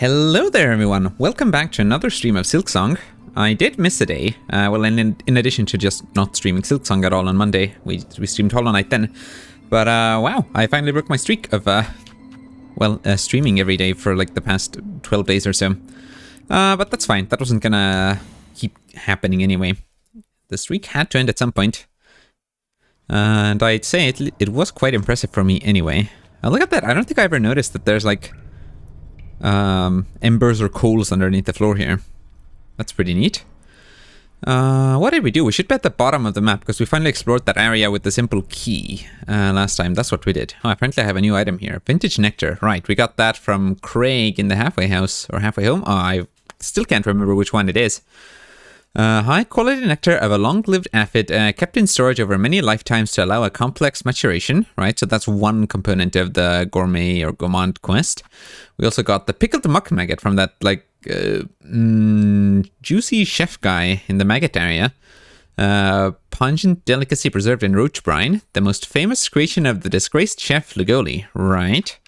Hello there everyone, welcome back to another stream of Silksong. I did miss a day, in addition to just not streaming Silksong at all on Monday, we streamed Hollow Knight then. But wow, I finally broke my streak of, streaming every day for like the past 12 days or so. But that's fine, that wasn't gonna keep happening anyway. The streak had to end at some point. And I'd say it was quite impressive for me anyway. Look at that, I don't think I ever noticed that there's like embers or coals underneath the floor here. That's pretty neat. What did we do? We should be at the bottom of the map because we finally explored that area with the simple key last time. That's what we did. Oh, apparently I have a new item here. Vintage nectar. Right, we got that from Craig in the halfway house or halfway home. Oh, I still can't remember which one it is. High quality nectar of a long-lived aphid kept in storage over many lifetimes to allow a complex maturation, right? So that's one component of the gourmet or gourmand quest. We also got the pickled muck maggot from that like juicy chef guy in the maggot area. Pungent delicacy preserved in roach brine, the most famous creation of the disgraced chef Lugoli, right?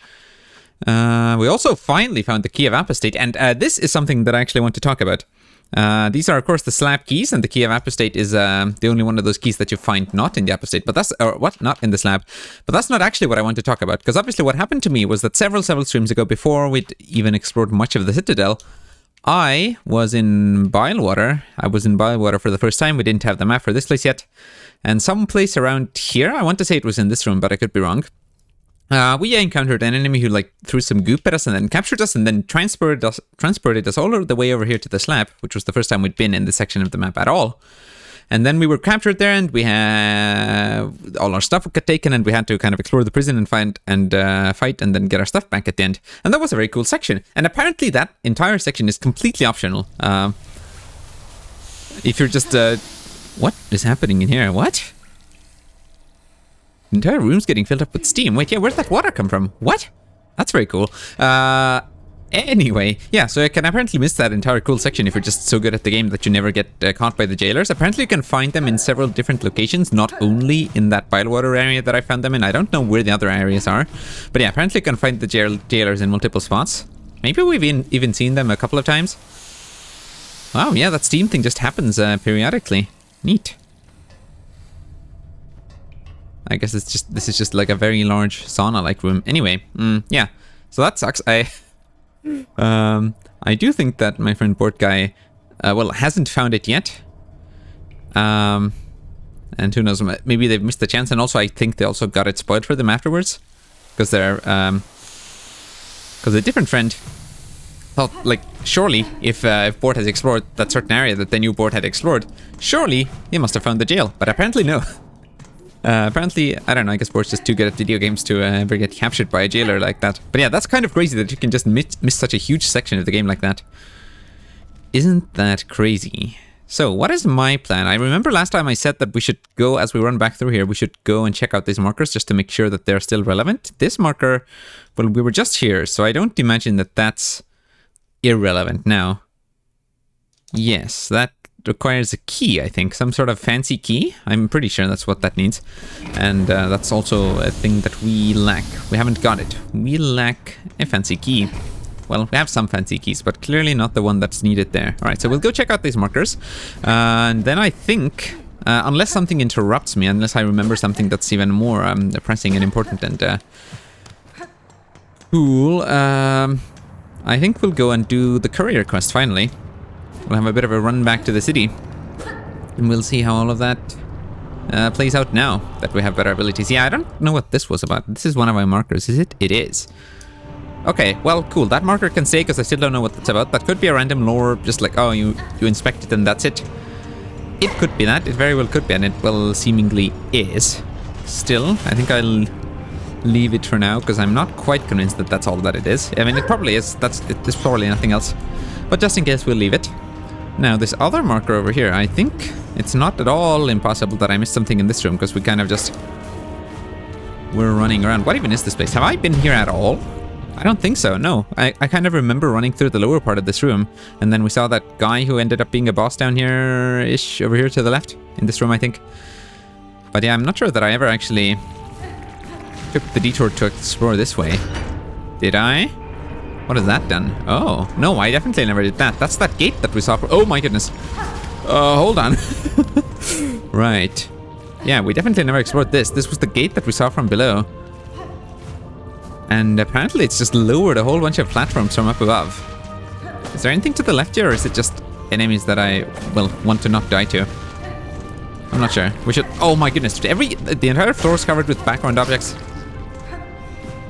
We also finally found the key of apostate, and this is something that I actually want to talk about. These are, of course, the slab keys, and the key of apostate is the only one of those keys that you find not in the apostate, but that's, not in the slab. But that's not actually what I want to talk about, because obviously what happened to me was that several streams ago, before we'd even explored much of the Citadel, I was in Bilewater. I was in Bilewater for the first time. We didn't have the map for this place yet. And someplace around here, I want to say it was in this room, but I could be wrong. We encountered an enemy who like threw some goop at us and then captured us and then transported us all the way over here to the slab, which was the first time we'd been in this section of the map at all. And then we were captured there, and we had all our stuff got taken, and we had to kind of explore the prison and fight and then get our stuff back at the end. And that was a very cool section. And apparently that entire section is completely optional. If you're just what is happening in here? What? The entire room's getting filled up with steam. Wait, yeah, where'd that water come from? What? That's very cool. Anyway, yeah, so you can apparently miss that entire cool section if you're just so good at the game that you never get caught by the jailers. Apparently you can find them in several different locations, not only in that Bilewater area that I found them in. I don't know where the other areas are. But yeah, apparently you can find the jailers in multiple spots. Maybe we've even seen them a couple of times. Wow, yeah, that steam thing just happens periodically. Neat. I guess this is just like a very large sauna-like room. Anyway, yeah. So that sucks. I do think that my friend Board Guy, hasn't found it yet. And who knows, maybe they've missed the chance. And also, I think they also got it spoiled for them afterwards, because they're, because a different friend thought, like, surely if Board has explored that certain area that the new Board had explored, surely he must have found the jail. But apparently no. Apparently, I don't know, I guess Board's just too good at video games to ever get captured by a jailer like that. But yeah, that's kind of crazy that you can just miss such a huge section of the game like that. Isn't that crazy? So, what is my plan? I remember last time I said that we should go, as we run back through here, we should go and check out these markers just to make sure that they're still relevant. This marker, well, we were just here, so I don't imagine that that's irrelevant now. Yes, that requires a key, I think. Some sort of fancy key. I'm pretty sure that's what that needs. And that's also a thing that we lack. We haven't got it. We lack a fancy key. Well, we have some fancy keys, but clearly not the one that's needed there. Alright, so we'll go check out these markers. And then I think, unless something interrupts me, unless I remember something that's even more pressing and important and cool, I think we'll go and do the courier quest finally. We'll have a bit of a run back to the city, and we'll see how all of that plays out now that we have better abilities. Yeah, I don't know what this was about. This is one of my markers, is it? It is. Okay, well, cool. That marker can stay because I still don't know what that's about. That could be a random lore, just like, oh, you inspect it and that's it. It could be that. It very well could be, and it well seemingly is. Still, I think I'll leave it for now because I'm not quite convinced that that's all that it is. I mean, it probably is. There's probably nothing else. But just in case, we'll leave it. Now, this other marker over here, I think it's not at all impossible that I missed something in this room, because we kind of just were running around. What even is this place? Have I been here at all? I don't think so, no. I kind of remember running through the lower part of this room, and then we saw that guy who ended up being a boss down here-ish, over here to the left, in this room, I think. But yeah, I'm not sure that I ever actually took the detour to explore this way. Did I? What has that done? Oh, no, I definitely never did that. That's that gate that we saw. Oh my goodness. Hold on. Right. Yeah, we definitely never explored this. This was the gate that we saw from below. And apparently it's just lowered a whole bunch of platforms from up above. Is there anything to the left here, or is it just enemies that I, well, want to not die to? I'm not sure. We should... Oh my goodness. The entire floor is covered with background objects.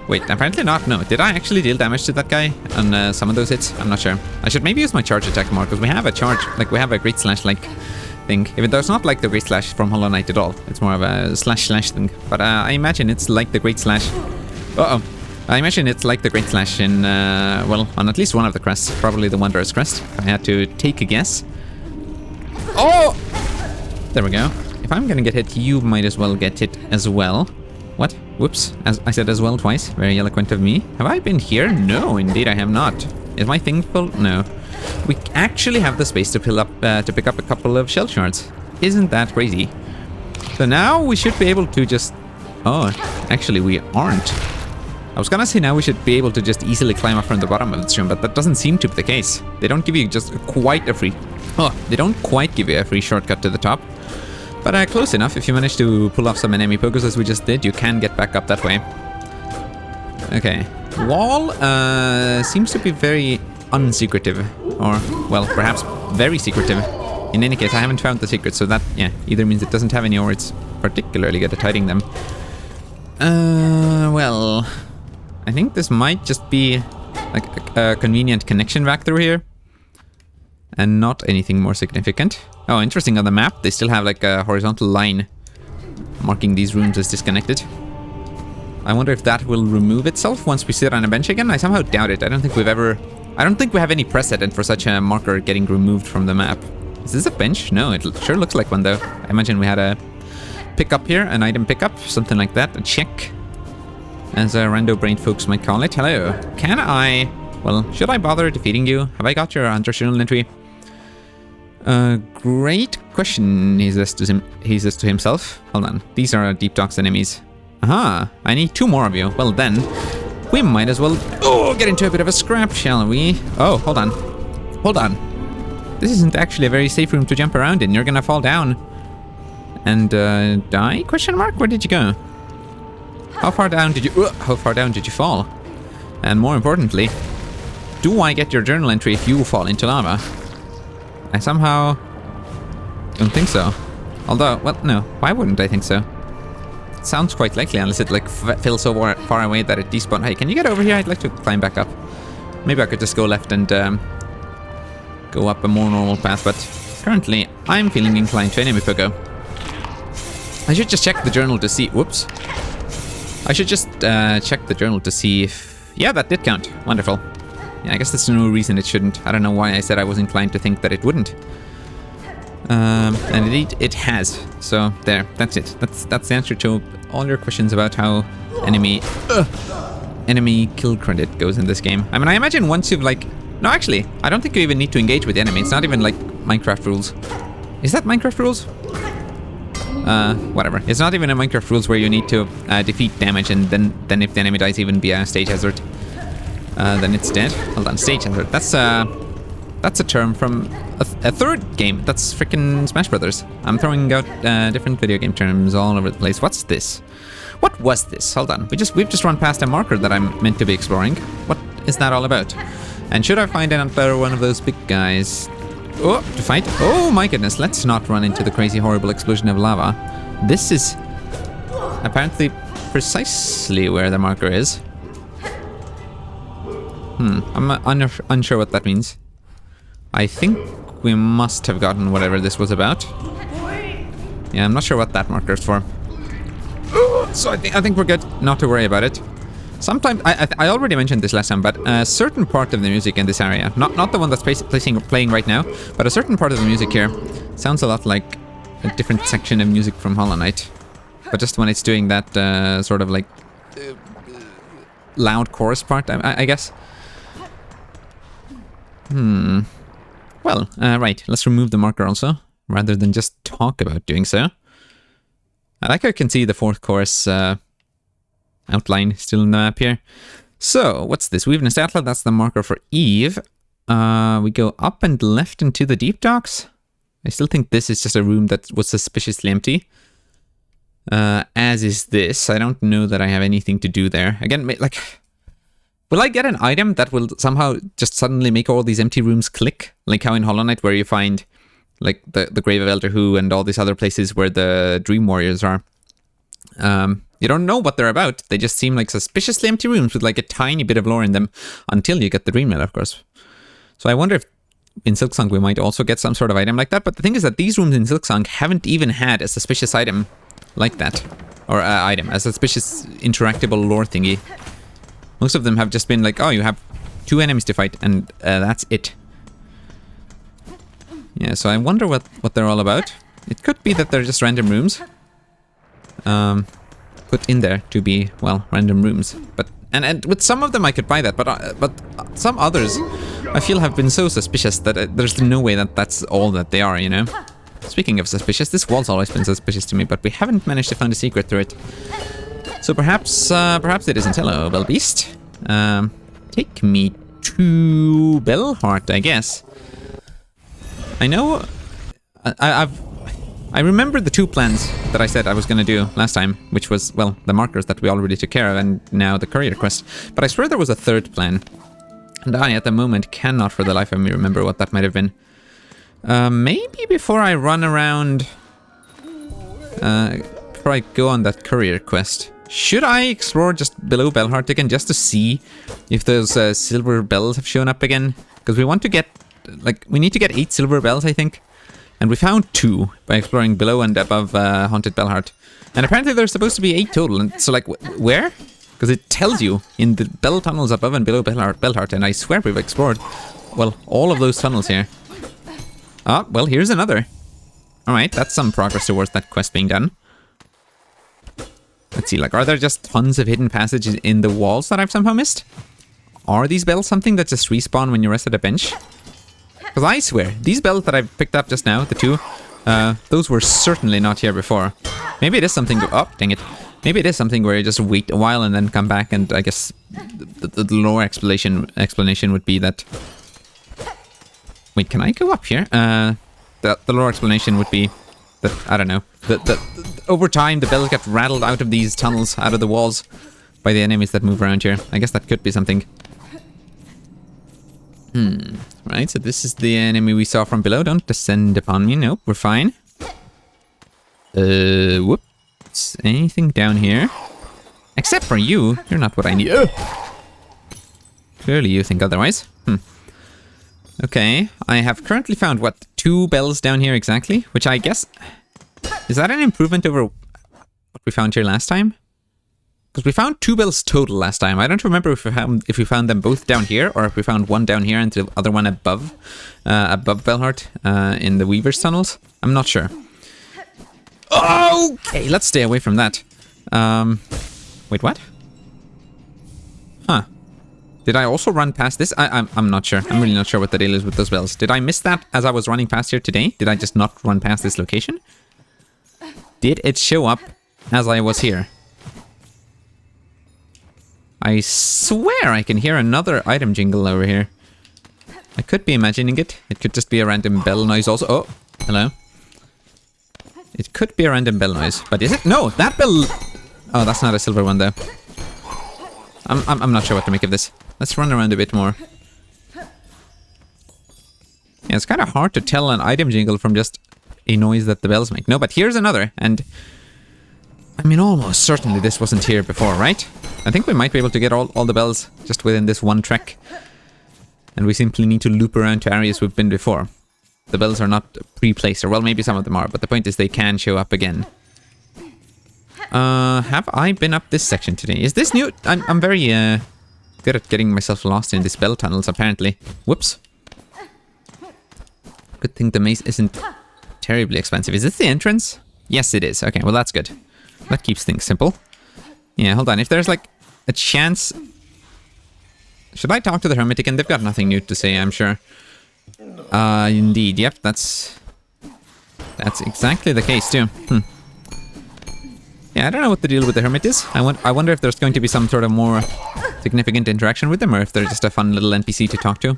Wait, apparently not. No. Did I actually deal damage to that guy on some of those hits? I'm not sure. I should maybe use my charge attack more, because we have a charge, like we have a Great Slash-like thing. Even though it's not like the Great Slash from Hollow Knight at all. It's more of a slash thing. But I imagine it's like the Great Slash. Uh-oh. I imagine it's like the Great Slash in, well, on at least one of the crests. Probably the Wanderer's Crest. If I had to take a guess. Oh! There we go. If I'm gonna get hit, you might as well get hit as well. What? Whoops. As I said as well twice. Very eloquent of me. Have I been here? No, indeed I have not. Is my thing full? No. We actually have the space to pick up a couple of shell shards. Isn't that crazy? So now we should be able to just... Oh, actually we aren't. I was gonna say now we should be able to just easily climb up from the bottom of this room, but that doesn't seem to be the case. They don't give you just quite a free... Oh, they don't quite give you a free shortcut to the top. But close enough. If you manage to pull off some enemy pokers as we just did, you can get back up that way. Okay. Wall seems to be very unsecretive. Or, well, perhaps very secretive. In any case, I haven't found the secret, so that, yeah, either means it doesn't have any or it's particularly good at hiding them. Well... I think this might just be like a convenient connection back through here. And not anything more significant. Oh, interesting, on the map they still have like a horizontal line marking these rooms as disconnected. I wonder if that will remove itself once we sit on a bench again. I somehow doubt it. I don't think we have any precedent for such a marker getting removed from the map. Is this a bench? No, it sure looks like one though. I imagine we had a pickup here, an item pickup, something like that, a check, as rando brain folks might call it. Hello. Can I... Well, should I bother defeating you? Have I got your Hunter's Journal entry? Great question, he says to himself. Hold on. These are Deep Dock's enemies. Aha. I need 2 more of you. Well then, we might as well... Oh, get into a bit of a scrap, shall we? Oh, hold on. Hold on. This isn't actually a very safe room to jump around in. You're gonna fall down. And, die? Question mark? Where did you go? How far down did you fall? And more importantly, do I get your journal entry if you fall into lava? I somehow don't think so. Although, well, no, why wouldn't I think so? It sounds quite likely unless it like feels so far away that it despawned. Hey, can you get over here? I'd like to climb back up. Maybe I could just go left and go up a more normal path, but currently I'm feeling inclined to enemy pogo. I should just check the journal to see... Whoops. I should just check the journal to see if... Yeah, that did count. Wonderful. Yeah, I guess there's no reason it shouldn't. I don't know why I said I was inclined to think that it wouldn't. And indeed, it has. So, there. That's it. That's the answer to all your questions about how enemy kill credit goes in this game. I mean, I imagine once you've like... No, actually, I don't think you even need to engage with the enemy. It's not even like Minecraft rules. Is that Minecraft rules? Whatever. It's not even a Minecraft rules where you need to defeat damage and then if the enemy dies, even be a stage hazard. Then it's dead. Hold on, stage hazard. That's a term from a third game. That's freaking Smash Brothers. I'm throwing out different video game terms all over the place. What's this? What was this? Hold on. We've just run past a marker that I'm meant to be exploring. What is that all about? And should I find another one of those big guys? Oh, to fight? Oh my goodness, let's not run into the crazy horrible explosion of lava. This is apparently precisely where the marker is. I'm unsure what that means. I think we must have gotten whatever this was about. Yeah, I'm not sure what that marker is for. So I think we're good, not to worry about it. Sometimes, I already mentioned this last time, but a certain part of the music in this area, not the one that's playing right now, but a certain part of the music here sounds a lot like a different section of music from Hollow Knight. But just when it's doing that sort of like loud chorus part, I guess. Well, right, let's remove the marker also, rather than just talk about doing so. I like how I can see the 4th chorus outline still in the map here. So, what's this? We've Statler, that's the marker for Eve. We go up and left into the deep docks. I still think this is just a room that was suspiciously empty. As is this. I don't know that I have anything to do there. Again, like... Will I get an item that will somehow just suddenly make all these empty rooms click? Like how in Hollow Knight, where you find like the Grave of Elder Who and all these other places where the Dream Warriors are. You don't know what they're about. They just seem like suspiciously empty rooms with like a tiny bit of lore in them until you get the Dream Mail, of course. So I wonder if in Silksong we might also get some sort of item like that. But the thing is that these rooms in Silksong haven't even had a suspicious item like that. Or item, a suspicious interactable lore thingy. Most of them have just been like, oh, you have 2 enemies to fight, and that's it. Yeah, so I wonder what they're all about. It could be that they're just random rooms. Put in there to be, well, random rooms. But and with some of them I could buy that, but some others I feel have been so suspicious that there's no way that that's all that they are, you know? Speaking of suspicious, this wall's always been suspicious to me, but we haven't managed to find a secret through it. So perhaps it isn't. Hello, Bell Beast. Take me to Bellheart, I guess. I know... I remember the 2 plans that I said I was going to do last time, which was, well, the markers that we already took care of, and now the courier quest. But I swear there was a 3rd plan. And I, at the moment, cannot for the life of me remember what that might have been. Maybe before I run around... before I go on that courier quest... Should I explore just below Bellheart again, just to see if those silver bells have shown up again? Because we want to get, like, we need to get 8 silver bells, I think. And we found 2 by exploring below and above Haunted Bellheart. And apparently there's supposed to be 8 total. And so, like, where? Because it tells you in the bell tunnels above and below Bellheart. And I swear we've explored, well, all of those tunnels here. Ah, well, here's another. Alright, that's some progress towards that quest being done. Let's see, like, are there just tons of hidden passages in the walls that I've somehow missed? Are these bells something that just respawn when you rest at a bench? Because I swear, these bells that I picked up just now, the 2, those were certainly not here before. Maybe it is something... Oh, dang it. Maybe it is something where you just wait a while and then come back, and I guess the lore explanation would be that... Wait, can I go up here? The lore explanation would be that, I don't know, over time the bells get rattled out of these tunnels, out of the walls, by the enemies that move around here. I guess that could be something. Right, so this is the enemy we saw from below. Don't descend upon me. Nope, we're fine. Whoops. Anything down here? Except for you. You're not what I need. Clearly you think otherwise. Okay, I have currently found, what, 2 bells down here exactly? Which I guess... Is that an improvement over what we found here last time? Because we found 2 bells total last time. I don't remember if we found them both down here, or if we found one down here and the other one above Bellheart, in the Weaver's tunnels. I'm not sure. Okay, let's stay away from that. Wait, what? Huh. Did I also run past this? I'm not sure. I'm really not sure what the deal is with those bells. Did I miss that as I was running past here today? Did I just not run past this location? Did it show up as I was here? I swear I can hear another item jingle over here. I could be imagining it. It could just be a random bell noise also. Oh, hello. It could be a random bell noise, but is it? No, that bell... Oh, that's not a silver one though. I'm not sure what to make of this. Let's run around a bit more. Yeah, it's kind of hard to tell an item jingle from just a noise that the bells make. No, but here's another, and... I mean, almost certainly this wasn't here before, right? I think we might be able to get all the bells just within this one trek. And we simply need to loop around to areas we've been before. The bells are not pre-placed, or well, maybe some of them are, but the point is they can show up again. Have I been up this section today? Is this new? I'm very good at getting myself lost in these bell tunnels, apparently. Whoops. Good thing the maze isn't terribly expensive. Is this the entrance? Yes, it is. Okay, well, that's good. That keeps things simple. Yeah, hold on. If there's, like, a chance... Should I talk to the hermit again? They've got nothing new to say, I'm sure. Indeed. Yep, that's exactly the case, too. Yeah, I don't know what the deal with the hermit is. I wonder if there's going to be some sort of more significant interaction with them, or if they're just a fun little NPC to talk to.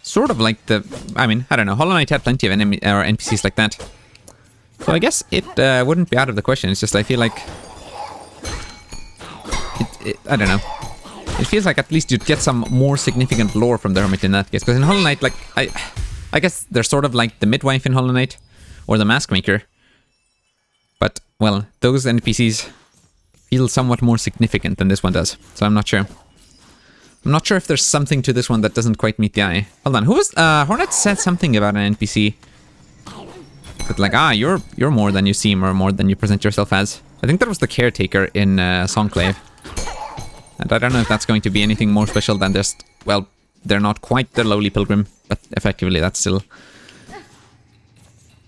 Sort of like the... I mean, I don't know. Hollow Knight had plenty of NPCs like that. So I guess it wouldn't be out of the question. It's just I feel like... I don't know. It feels like at least you'd get some more significant lore from the Hermit in that case. Because in Hollow Knight, like... I guess they're sort of like the midwife in Hollow Knight. Or the Mask Maker. But, well, those NPCs feel somewhat more significant than this one does. So I'm not sure. I'm not sure if there's something to this one that doesn't quite meet the eye. Hold on, who was... Hornet said something about an NPC. But like, you're more than you seem, or more than you present yourself as. I think that was the caretaker in Songclave. And I don't know if that's going to be anything more special than just... Well, they're not quite the lowly pilgrim, but effectively that's still...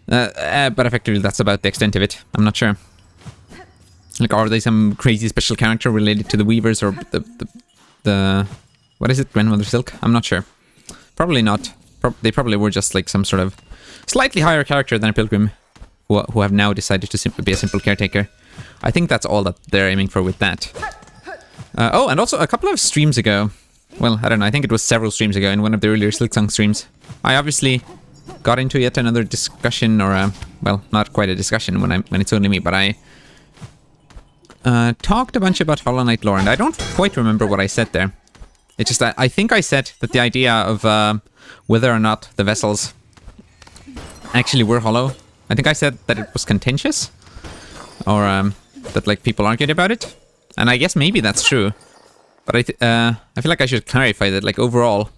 but effectively that's about the extent of it. I'm not sure. Like, are they some crazy special character related to the Weavers, or the what is it, Grandmother Silk? I'm not sure. Probably not. They probably were just like some sort of slightly higher character than a pilgrim who have now decided to simply be a simple caretaker. I think that's all that they're aiming for with that. Oh, and also a couple of streams ago, well, I don't know, I think it was several streams ago in one of the earlier Silksong streams, I obviously got into yet another discussion, or well, not quite a discussion when it's only me, but I talked a bunch about Hollow Knight lore, and I don't quite remember what I said there. It's just that I think I said that the idea of whether or not the vessels actually were hollow, I think I said that it was contentious, or that like people argued about it, and I guess maybe that's true, but I feel like I should clarify that like overall,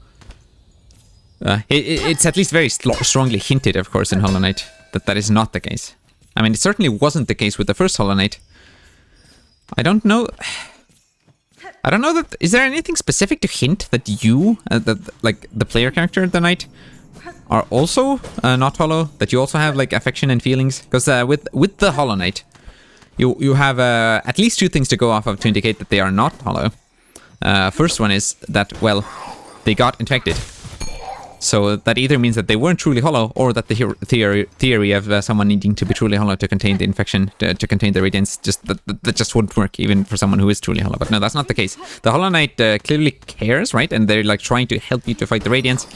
it's at least very strongly hinted, of course, in Hollow Knight that that is not the case. I mean, it certainly wasn't the case with the first Hollow Knight. I don't know that... Is there anything specific to hint that you, like the player character of the knight, are also not hollow? That you also have like affection and feelings? Because with the Hollow Knight, you have at least two things to go off of to indicate that they are not hollow. First one is that, well, they got infected. So that either means that they weren't truly hollow, or that the theory of someone needing to be truly hollow to contain the infection, to contain the radiance, that just wouldn't work, even for someone who is truly hollow. But no, that's not the case. The Hollow Knight clearly cares, right? And they're like trying to help you to fight the radiance.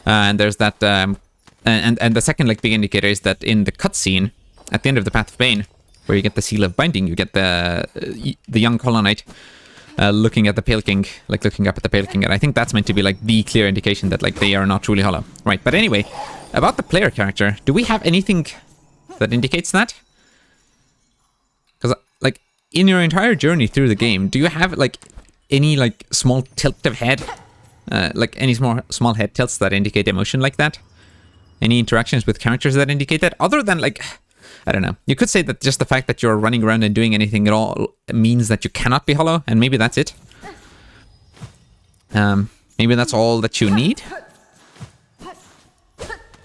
And there's that, and the second like big indicator is that in the cutscene at the end of the Path of Pain, where you get the Seal of Binding, you get the young Hollow Knight looking at the Pale King, like looking up at the Pale King, and I think that's meant to be like the clear indication that like they are not truly hollow. Right, but anyway, about the player character, do we have anything that indicates that? Because like in your entire journey through the game, do you have like any like small tilt of head, like any small head tilts that indicate emotion like that? Any interactions with characters that indicate that, other than like, I don't know. You could say that just the fact that you're running around and doing anything at all means that you cannot be hollow, and maybe that's it. Maybe that's all that you need.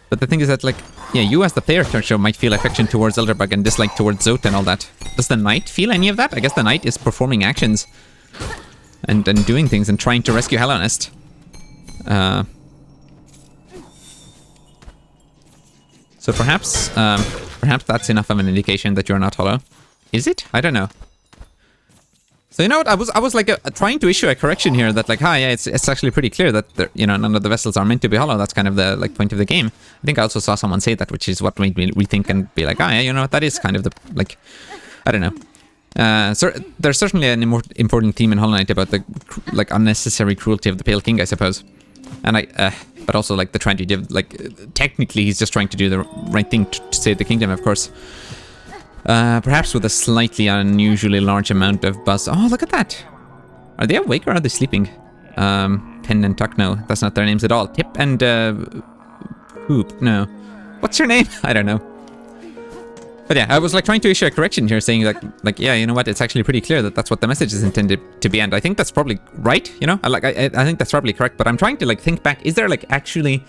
But the thing is that, like, yeah, you as the player character might feel affection towards Elderbug and dislike towards Zote and all that. Does the knight feel any of that? I guess the knight is performing actions and doing things and trying to rescue Hallownest. So perhaps that's enough of an indication that you're not hollow. Is it? I don't know. So you know what? I was like trying to issue a correction here that like, yeah, it's actually pretty clear that you know, none of the vessels are meant to be hollow. That's kind of the like point of the game. I think I also saw someone say that, which is what made me rethink and be like, yeah, you know what? That is kind of the like, I don't know. So there's certainly an important theme in Hollow Knight about the like unnecessary cruelty of the Pale King, I suppose. And but also like the tragedy of like, technically he's just trying to do the right thing to save the kingdom, of course. Perhaps with a slightly unusually large amount of buzz. Oh, look at that! Are they awake or are they sleeping? Pen and Tuck, no, that's not their names at all. Tip and Hoop, no. What's your name? I don't know. But yeah, I was like trying to issue a correction here, saying like yeah, you know what? It's actually pretty clear that that's what the message is intended to be, and I think that's probably right. You know, I think that's probably correct. But I'm trying to like think back. Is there like actually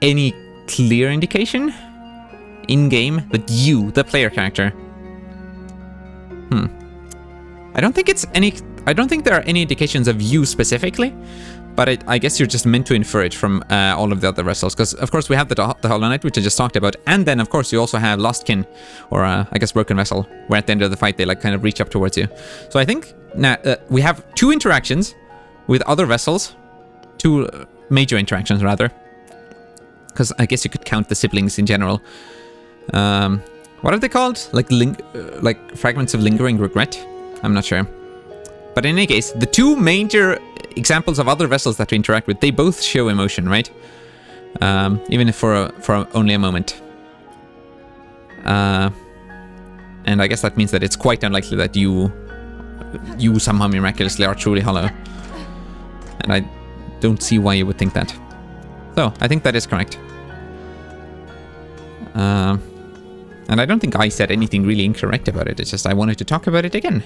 any clear indication in game that you, the player character, I don't think there are any indications of you specifically. But I guess you're just meant to infer it from all of the other vessels. Because, of course, we have the Hollow Knight, which I just talked about. And then, of course, you also have Lost Kin, or I guess Broken Vessel, where at the end of the fight, they like kind of reach up towards you. So I think Now, we have 2 interactions with other vessels. 2 major interactions, rather. Because I guess you could count the siblings in general. What are they called? Like fragments of lingering regret? I'm not sure. But in any case, the 2 major examples of other vessels that we interact with, they both show emotion, right? Even if for only a moment. And I guess that means that it's quite unlikely that you somehow miraculously are truly hollow. And I don't see why you would think that. So, I think that is correct. And I don't think I said anything really incorrect about it. It's just I wanted to talk about it again.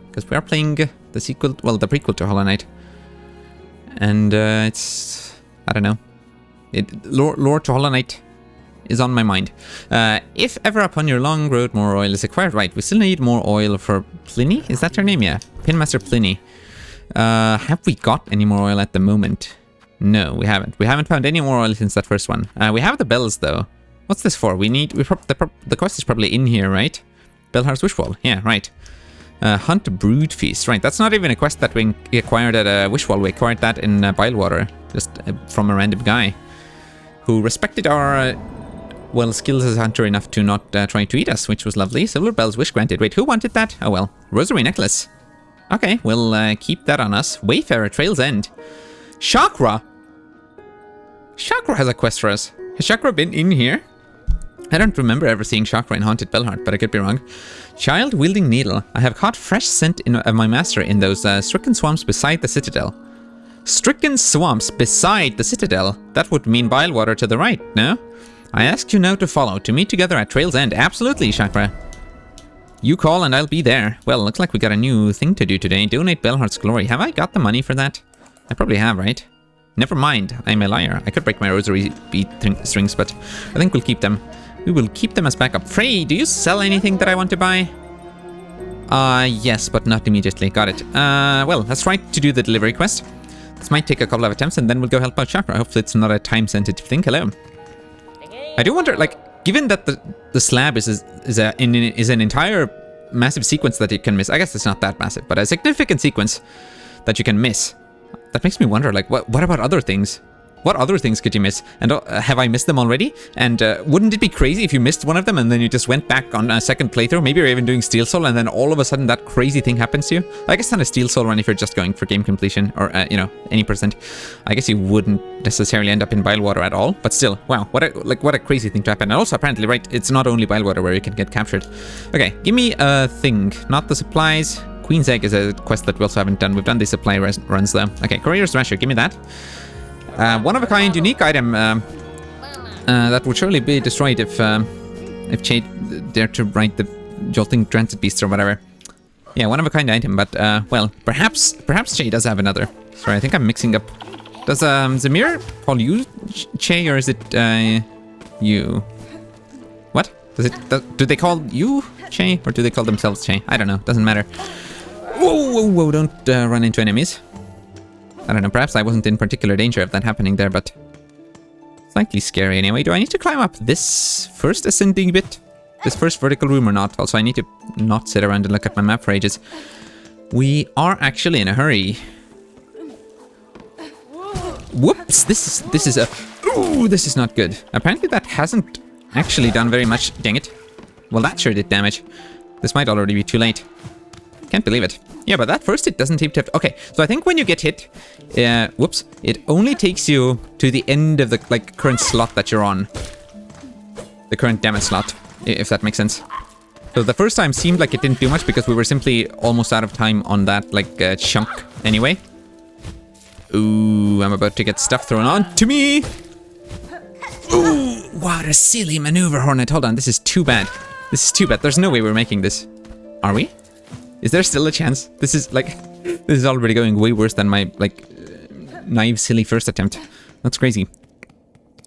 Because we are playing the sequel, well, the prequel to Hollow Knight. And it's, I don't know. Lore to Hollow Knight is on my mind. If ever upon your long road more oil is acquired, right, we still need more oil for Pliny? Is that her name? Yeah, Pinmaster Pliny. Have we got any more oil at the moment? No, we haven't. We haven't found any more oil since that first one. We have the bells, though. What's this for? The quest is probably in here, right? Belhar's Wishwall. Yeah, right. Hunt Brood Feast. Right, that's not even a quest that we acquired at Wishwall. We acquired that in Bilewater, just from a random guy who respected our, well, skills as a hunter enough to not try to eat us, which was lovely. Silver Bells, wish granted. Wait, who wanted that? Oh, well. Rosary Necklace. Okay, we'll keep that on us. Wayfarer, Trail's End. Chakra! Chakra has a quest for us. Has Chakra been in here? I don't remember ever seeing Chakra in Haunted Bellheart, but I could be wrong. Child Wielding Needle. I have caught fresh scent of my master in those stricken swamps beside the citadel. Stricken swamps beside the citadel? That would mean Bilewater to the right, no? I ask you now to follow, to meet together at Trail's End. Absolutely, Chakra. You call and I'll be there. Well, looks like we got a new thing to do today. Donate Bellheart's Glory. Have I got the money for that? I probably have, right? Never mind, I'm a liar. I could break my rosary bead strings, but I think we'll keep them. We will keep them as backup. Frey, do you sell anything that I want to buy? Yes, but not immediately. Got it. Well, let's try to do the delivery quest. This might take a couple of attempts, and then we'll go help out Chakra. Hopefully it's not a time-sensitive thing. Hello. I do wonder, like, given that the slab is an entire massive sequence that you can miss. I guess it's not that massive, but a significant sequence that you can miss. That makes me wonder, like, what about other things? What other things could you miss? And have I missed them already? And wouldn't it be crazy if you missed one of them and then you just went back on a second playthrough? Maybe you're even doing Steel Soul and then all of a sudden that crazy thing happens to you? I guess not a Steel Soul run if you're just going for game completion or, you know, any percent. I guess you wouldn't necessarily end up in Bilewater at all. But still, wow, what a crazy thing to happen. And also, apparently, right, it's not only Bilewater where you can get captured. Okay, give me a thing. Not the supplies. Queen's Egg is a quest that we also haven't done. We've done the supply runs though. Okay, Courier's Smasher, give me that. One-of-a-kind unique item that would surely be destroyed if Jade dared to ride the jolting transit beast or whatever. Yeah, one-of-a-kind item, but well, perhaps Jade does have another. Sorry, I think I'm mixing up. Does Zamir call you Che or is it you? What? Do they call you Che or do they call themselves Che? I don't know. Doesn't matter. Whoa, whoa, whoa! Don't run into enemies. I don't know, perhaps I wasn't in particular danger of that happening there, but slightly scary anyway. Do I need to climb up this first ascending bit? This first vertical room or not? Also, I need to not sit around and look at my map for ages. We are actually in a hurry. Whoops! This is a... Ooh, this is not good. Apparently that hasn't actually done very much. Dang it. Well, that sure did damage. This might already be too late. Can't believe it. Yeah, but that first hit doesn't seem to have... Okay, so I think when you get hit, whoops, it only takes you to the end of the, like, current slot that you're on. The current damage slot, if that makes sense. So the first time seemed like it didn't do much because we were simply almost out of time on that, like, chunk anyway. Ooh, I'm about to get stuff thrown on to me! Ooh, what a silly maneuver, Hornet. Hold on, this is too bad. This is too bad. There's no way we're making this. Are we? Is there still a chance? This is like, this is already going way worse than my, like, naive, silly first attempt. That's crazy.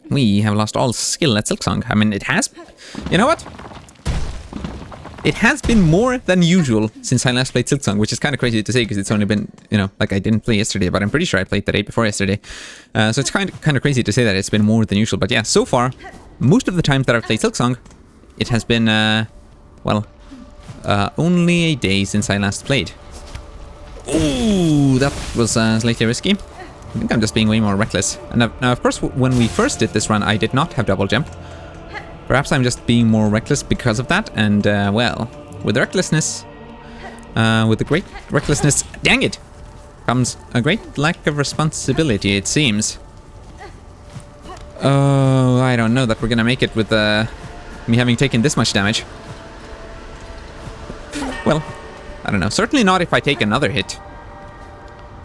We have lost all skill at Silksong. I mean, it has, you know what? It has been more than usual since I last played Silksong, which is kind of crazy to say because it's only been, you know, like I didn't play yesterday, but I'm pretty sure I played the day before yesterday. So it's kind of crazy to say that it's been more than usual. But yeah, so far, most of the times that I've played Silksong, it has been, well, only a day since I last played. Ooh, that was slightly risky. I think I'm just being way more reckless. And now, of course, when we first did this run, I did not have double jump. Perhaps I'm just being more reckless because of that. And, well, with recklessness, with the great recklessness, dang it, comes a great lack of responsibility, it seems. Oh, I don't know that we're gonna make it with me having taken this much damage. Well, I don't know. Certainly not if I take another hit.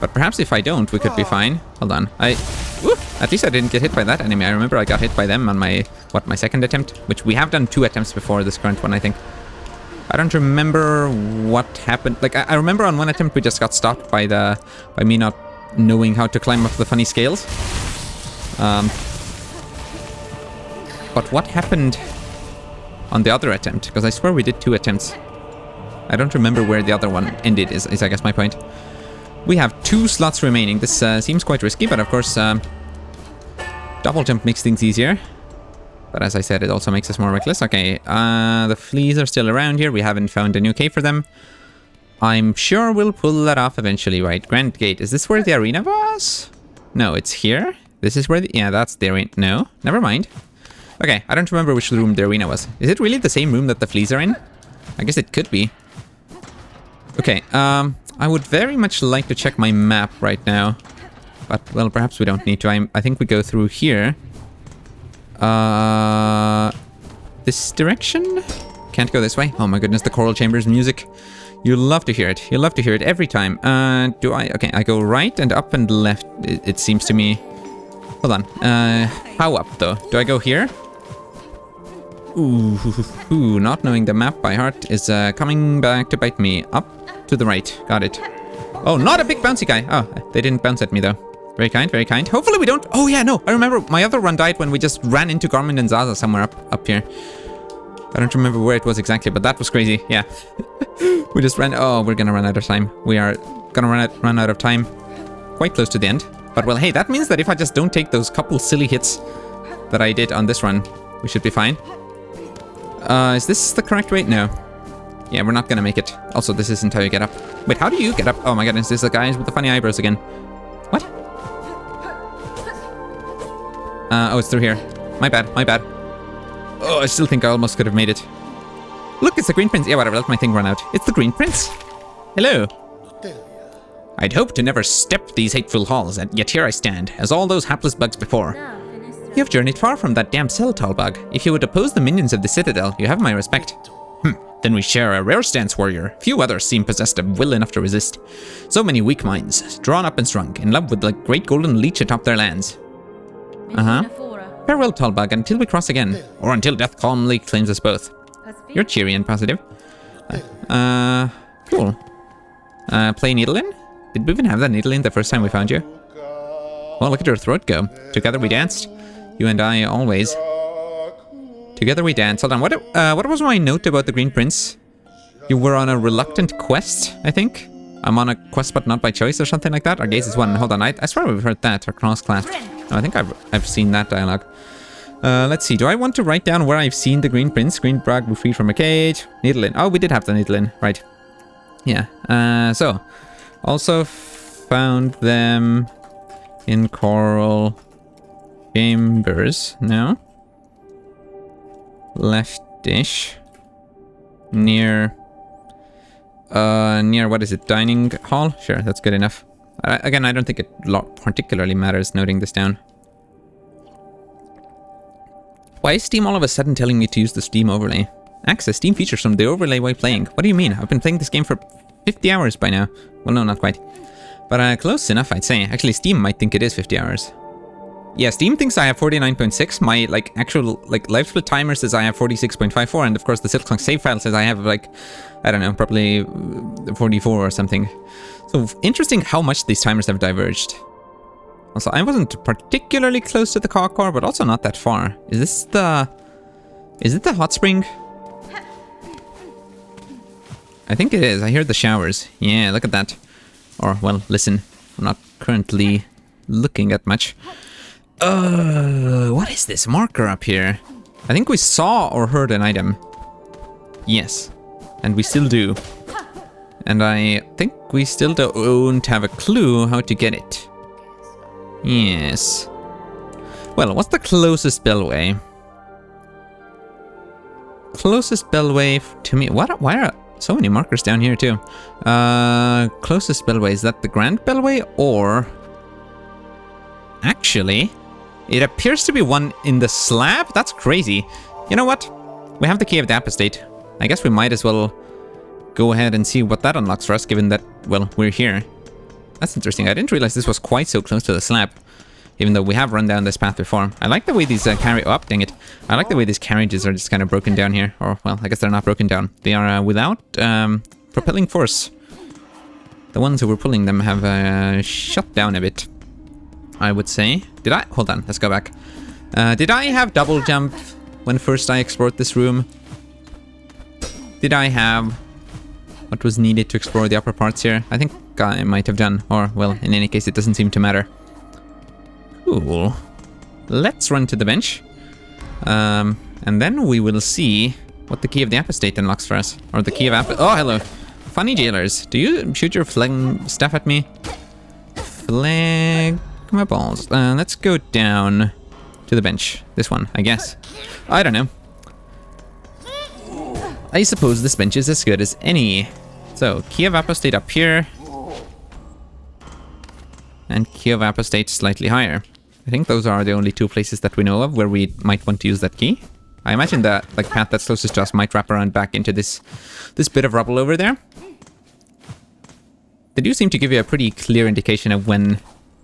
But perhaps if I don't, we could be fine. Hold on. At least I didn't get hit by that enemy. I remember I got hit by them on my second attempt, which we have done 2 attempts before this current one, I think. I don't remember what happened. Like, I remember on one attempt we just got stopped by me not knowing how to climb up the funny scales. But what happened on the other attempt? Because I swear we did 2 attempts. I don't remember where the other one ended, is I guess my point. We have 2 slots remaining. This seems quite risky, but of course, double jump makes things easier. But as I said, it also makes us more reckless. Okay, the fleas are still around here. We haven't found a new cave for them. I'm sure we'll pull that off eventually, right? Grand Gate. Is this where the arena was? No, it's here. This is where the... Yeah, that's the arena. No, never mind. Okay, I don't remember which room the arena was. Is it really the same room that the fleas are in? I guess it could be. Okay, I would very much like to check my map right now. But, well, perhaps we don't need to. I think we go through here. This direction? Can't go this way. Oh my goodness, the choral chambers music. You love to hear it. You love to hear it every time. Do I? Okay, I go right and up and left, it seems to me. Hold on. How up, though? Do I go here? Ooh, not knowing the map by heart is coming back to bite me. Up to the right. Got it. Oh, not a big bouncy guy. Oh, they didn't bounce at me, though. Very kind, very kind. Hopefully we don't... Oh, yeah, no. I remember my other run died when we just ran into Garmin and Zaza somewhere up here. I don't remember where it was exactly, but that was crazy. Yeah. We just ran... Oh, we're gonna run out of time. We are gonna run out of time quite close to the end. But, well, hey, that means that if I just don't take those couple silly hits that I did on this run, we should be fine. Is this the correct way? No. Yeah, we're not gonna make it. Also, this isn't how you get up. Wait, how do you get up? Oh my goodness, this is the guys with the funny eyebrows again. What? Oh, it's through here. My bad, my bad. Oh, I still think I almost could have made it. Look, it's the Green Prince. Yeah, whatever, let my thing run out. It's the Green Prince. Hello. I'd hoped to never step these hateful halls, and yet here I stand, as all those hapless bugs before. You have journeyed far from that damn cell, tall bug. If you would oppose the minions of the Citadel, you have my respect. Then we share a rare stance, warrior. Few others seem possessed of will enough to resist. So many weak minds, drawn up and strung, in love with the great golden leech atop their lands. Farewell, tall bug, until we cross again, or until death calmly claims us both. You're cheery and positive. Cool. Play Needle-In? Did we even have that Needle-In the first time we found you? Well, look at your throat go. Together we danced. You and I always. Together we dance. Hold on, what was my note about the Green Prince? You were on a reluctant quest, I think? I'm on a quest but not by choice or something like that? Our gaze is one. Hold on, I swear we've heard that. Or cross-clasped. No, I think I've seen that dialogue. Let's see. Do I want to write down where I've seen the Green Prince? Green Brag, we freed from a cage. Needle-In. Oh, we did have the Needle-In. Right. Yeah. So. Also found them in coral chambers. No? Left-ish. Near what is it? Dining hall? Sure, that's good enough. Again, I don't think it particularly matters noting this down. Why is Steam all of a sudden telling me to use the Steam overlay? Access Steam features from the overlay while playing. What do you mean? I've been playing this game for 50 hours by now. Well, no, not quite. But close enough, I'd say. Actually, Steam might think it is 50 hours. Yeah, Steam thinks I have 49.6. My, actual, live split timer says I have 46.54. And, of course, the Silksong save file says I have, I don't know, probably 44 or something. So, interesting how much these timers have diverged. Also, I wasn't particularly close to the core, but also not that far. Is it the hot spring? I think it is. I hear the showers. Yeah, look at that. Or, well, listen. I'm not currently looking at much. What is this marker up here? I think we saw or heard an item. Yes. And we still do. And I think we still don't have a clue how to get it. Yes. Well, what's the closest bellway? Closest bellway to me. What? Why are so many markers down here too? Closest bellway, is that the Grand Bellway or... Actually, it appears to be one in the slab? That's crazy. You know what? We have the key of the apostate. I guess we might as well go ahead and see what that unlocks for us, given that, well, we're here. That's interesting. I didn't realize this was quite so close to the slab, even though we have run down this path before. I like the way these dang it. I like the way these carriages are just kind of broken down here. Or, well, I guess they're not broken down. They are without propelling force. The ones who were pulling them have shut down a bit, I would say. Did I? Hold on, let's go back. Did I have double jump when first I explored this room? Did I have what was needed to explore the upper parts here? I think I might have done. Or, well, in any case, it doesn't seem to matter. Cool. Let's run to the bench. And then we will see what the key of the apostate unlocks for us. Or the key of Oh, hello. Funny jailers. Do you shoot your flag stuff at me? Flag my balls. Let's go down to the bench. This one, I guess. I don't know. I suppose this bench is as good as any. So, key of apostate up here. And key of apostate slightly higher. I think those are the only two places that we know of where we might want to use that key. I imagine that like path that's closest to us might wrap around back into this bit of rubble over there. They do seem to give you a pretty clear indication of when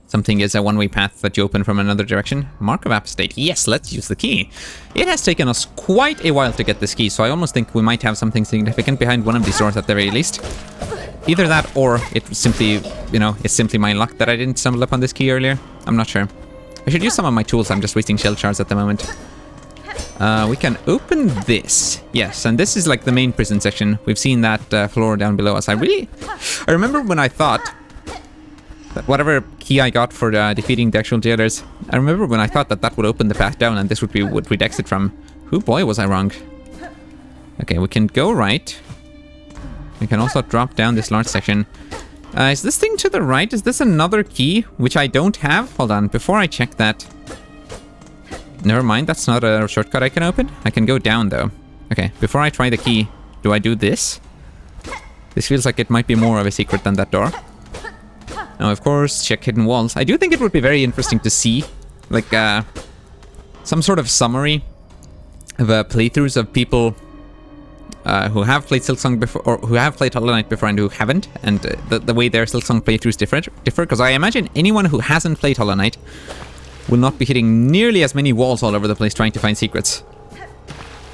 something is a one-way path that you open from another direction. Mark of apostate. Yes, let's use the key. It has taken us quite a while to get this key, so I almost think we might have something significant behind one of these doors at the very least. Either that or it simply, you know, it's simply my luck that I didn't stumble upon this key earlier. I'm not sure. I should use some of my tools. I'm just wasting shell shards at the moment. We can open this. Yes, and this is like the main prison section. We've seen that floor down below us. I remember when I thought that whatever key I got for defeating the actual jailers, I remember when I thought that that would open the path down and this would be what we'd exit from. Oh boy, was I wrong. Okay, we can go right. We can also drop down this large section. Is this thing to the right? Is this another key, which I don't have? Hold on, before I check that. Never mind, that's not a shortcut I can open. I can go down, though. Okay, before I try the key, do I do this? This feels like it might be more of a secret than that door. Now, of course, check hidden walls. I do think it would be very interesting to see, like, some sort of summary of playthroughs of people who have played Silksong before, or who have played Hollow Knight before and who haven't, and the way their Silksong playthroughs differ, because I imagine anyone who hasn't played Hollow Knight will not be hitting nearly as many walls all over the place trying to find secrets.